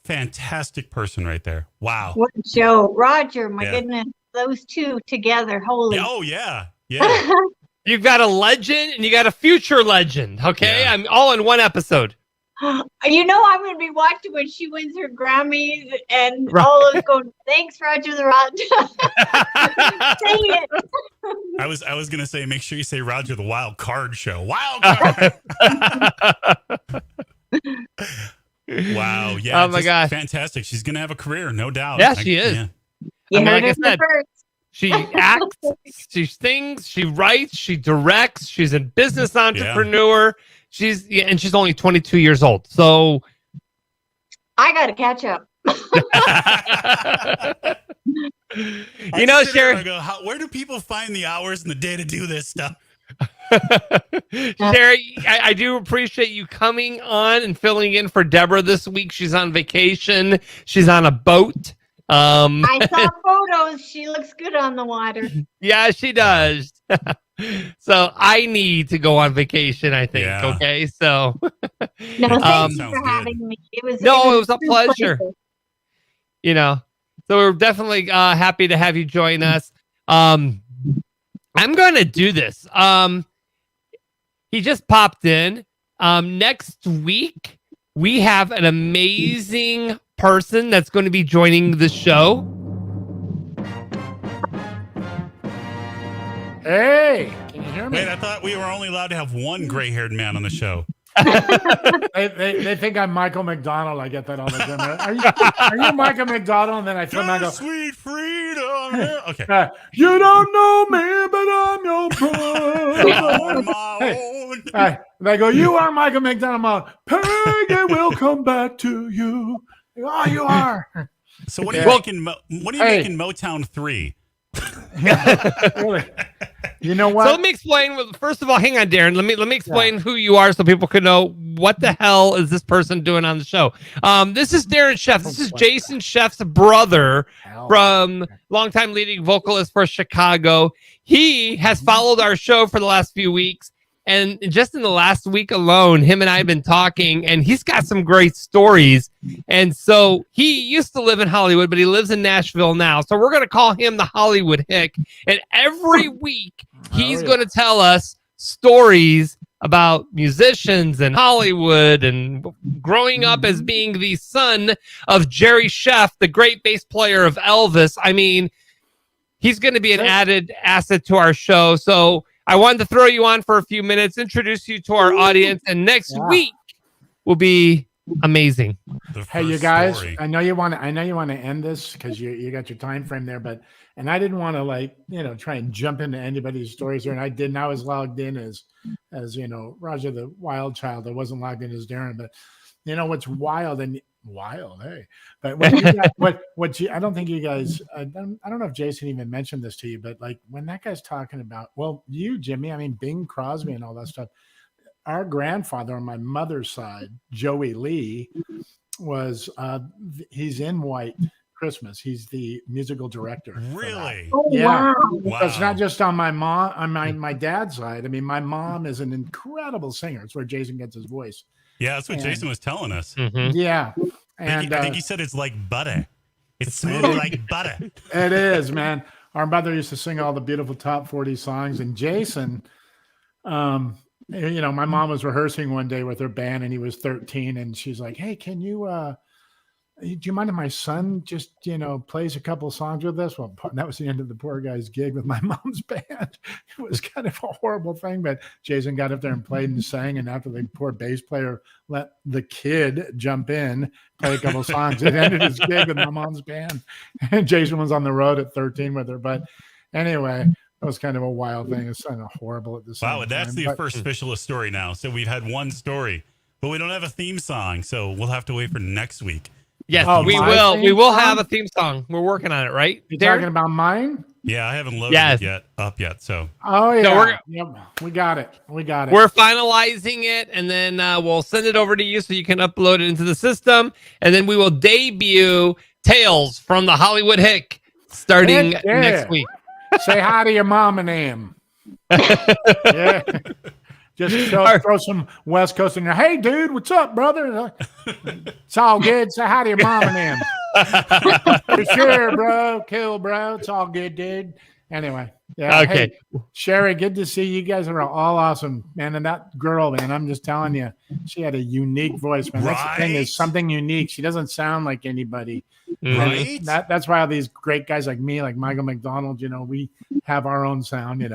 fantastic person right there. Wow. What a show. Roger, my goodness. Those two together. Holy. Oh, yeah. You've got a legend and you got a future legend. Okay. I'm all in one episode. You know, I'm going to be watching when she wins her Grammys and all of us going, thanks, Roger the Rod. Say it. I was going to say, make sure you say Roger the Wild Card Show. Wild Card. Wow. Yeah. Oh my gosh. Fantastic. She's going to have a career, no doubt. Yeah, she is. You I mean, heard like I it said, first. she acts, she sings, she writes, she directs. She's a business entrepreneur. And she's only 22 years old. So I got to catch up. You know, Sherry. Where do people find the hours in the day to do this stuff? Sherry, I do appreciate you coming on and filling in for Deborah this week. She's on vacation. She's on a boat. I saw photos. She looks good on the water. Yeah, she does. So I need to go on vacation, I think. Yeah. Okay. So No, thank you Sounds for good. having me. It was a true pleasure. So we're definitely happy to have you join us. I'm going to do this. He just popped in. Next week, we have an amazing person that's going to be joining the show. Hey, can you hear me? Wait, I thought we were only allowed to have one gray-haired man on the show. They think I'm Michael McDonald. I get that all the time. Are you Michael McDonald? And then I turn around and go, Sweet freedom. Okay. you don't know me, but I'm your brother. On my own. They go, you are Michael McDonald. Peggy will come back to you. Oh, you are. So what are you making? What are you making Motown 3? Really? You know what? So let me explain. First of all, hang on, Darren. Let me explain who you are so people can know what the hell is this person doing on the show. This is Darren Sheff. This is Jason Sheff's brother from longtime leading vocalist for Chicago. He has followed our show for the last few weeks. And just in the last week alone, him and I have been talking, and he's got some great stories. And so he used to live in Hollywood, but he lives in Nashville now. So we're going to call him the Hollywood Hick. And every week, he's going to tell us stories about musicians and Hollywood and growing up as being the son of Jerry Sheff, the great bass player of Elvis. I mean, he's going to be an added asset to our show. So I wanted to throw you on for a few minutes, introduce you to our audience, and next week will be amazing. Hey, you guys! Story. I know you want to end this because you got your time frame there, and I didn't want to try and jump into anybody's stories here, and I didn't. I was logged in as Roger the Wild Child. I wasn't logged in as Darren, but what's wild and wild, hey! But when you guys, I don't think you guys. I don't know if Jason even mentioned this to you, but when that guy's talking about, you, Jimmy, I mean Bing Crosby and all that stuff. Our grandfather on my mother's side, Joey Lee, was he's in White Christmas. He's the musical director. Really? Oh, yeah. Wow. It's not just on my mom, on my dad's side. I mean, my mom is an incredible singer. It's where Jason gets his voice. Yeah, that's what Jason was telling us. Mm-hmm. Yeah. And I think he said it's like butter. It's smooth like butter. It is, man. Our mother used to sing all the beautiful top 40 songs. And Jason, my mom was rehearsing one day with her band and he was 13. And she's like, hey, can you, do you mind if my son just, plays a couple songs with us? Well, that was the end of the poor guy's gig with my mom's band. It was kind of a horrible thing, but Jason got up there and played and sang. And after the poor bass player let the kid jump in, play a couple songs, it ended his gig with my mom's band. And Jason was on the road at 13 with her. But anyway, that was kind of a wild thing. It's kind of horrible at the same time. Wow, that's the first official story now. So we've had one story, but we don't have a theme song. So we'll have to wait for next week. Yes, we will. We will have a theme song. We're working on it, right? You're talking about mine? Yeah, I haven't loaded it up yet. So. Oh yeah. No, we got it. We got it. We're finalizing it, and then we'll send it over to you so you can upload it into the system, and then we will debut Tales from the Hollywood Hick starting next week. Say hi to your mom and him. Yeah. Just throw some West Coast in there. Hey, dude, what's up, brother? It's all good. Say hi to your mom and him. For sure, bro. Cool, bro. It's all good, dude. Anyway. Yeah. Okay. Hey, Sherry, good to see you. You guys are all awesome, man. And that girl, man, I'm just telling you, she had a unique voice, man. That's the thing, is something unique. She doesn't sound like anybody. Right. That's why all these great guys like me, like Michael McDonald, we have our own sound, Hey!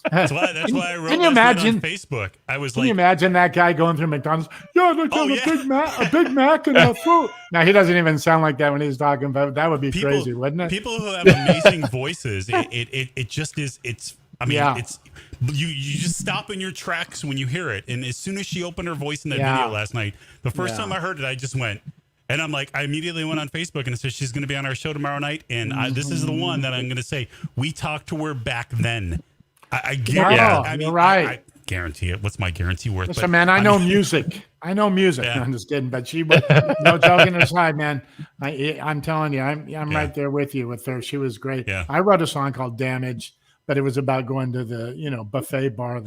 That's why I wrote Can you imagine on Facebook. I was Can you imagine that guy going through McDonald's? Yeah, I'd like to have a Big Mac and a fruit. Now, he doesn't even sound like that when he's talking about. That would be crazy, wouldn't it? People who have amazing voices, it just is. It's. I mean, it's. You just stop in your tracks when you hear it, and as soon as she opened her voice in that video last night, the first time I heard it, I just went. And I'm like, I immediately went on Facebook and said she's going to be on our show tomorrow night, and this is the one that I'm going to say we talked to her back then. I guarantee. You're right. I guarantee it. What's my guarantee worth? Listen, man, I know music. I know music. Yeah. No, I'm just kidding. But she was no joking aside, man. I'm telling you, I'm right there with you with her. She was great. Yeah. I wrote a song called "Damage," but it was about going to the, buffet bar.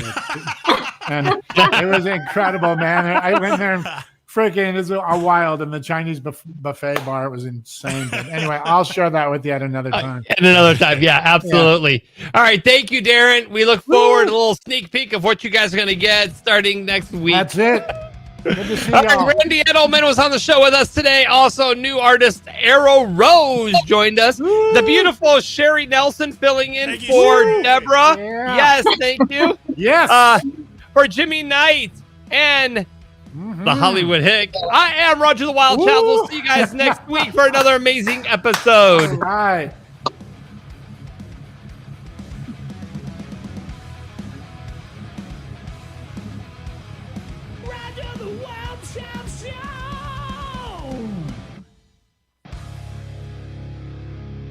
And it was incredible, man. I went there and freaking is a wild in the Chinese buffet bar. It was insane. But anyway, I'll share that with you at another time. At another time. Yeah, absolutely. Yeah. All right. Thank you, Darren. We look forward to a little sneak peek of what you guys are going to get starting next week. That's it. Good to see All y'all. right, Randy Edelman was on the show with us today. Also, new artist Aro Rose joined us. The beautiful Sherry Nelson filling in for Deborah. Yeah. Yes, thank you. Yes. For Jimmy Knight and the Hollywood Hick. I am Roger the Wild Child. We'll see you guys next week for another amazing episode. All right. Roger the Wild Child Show.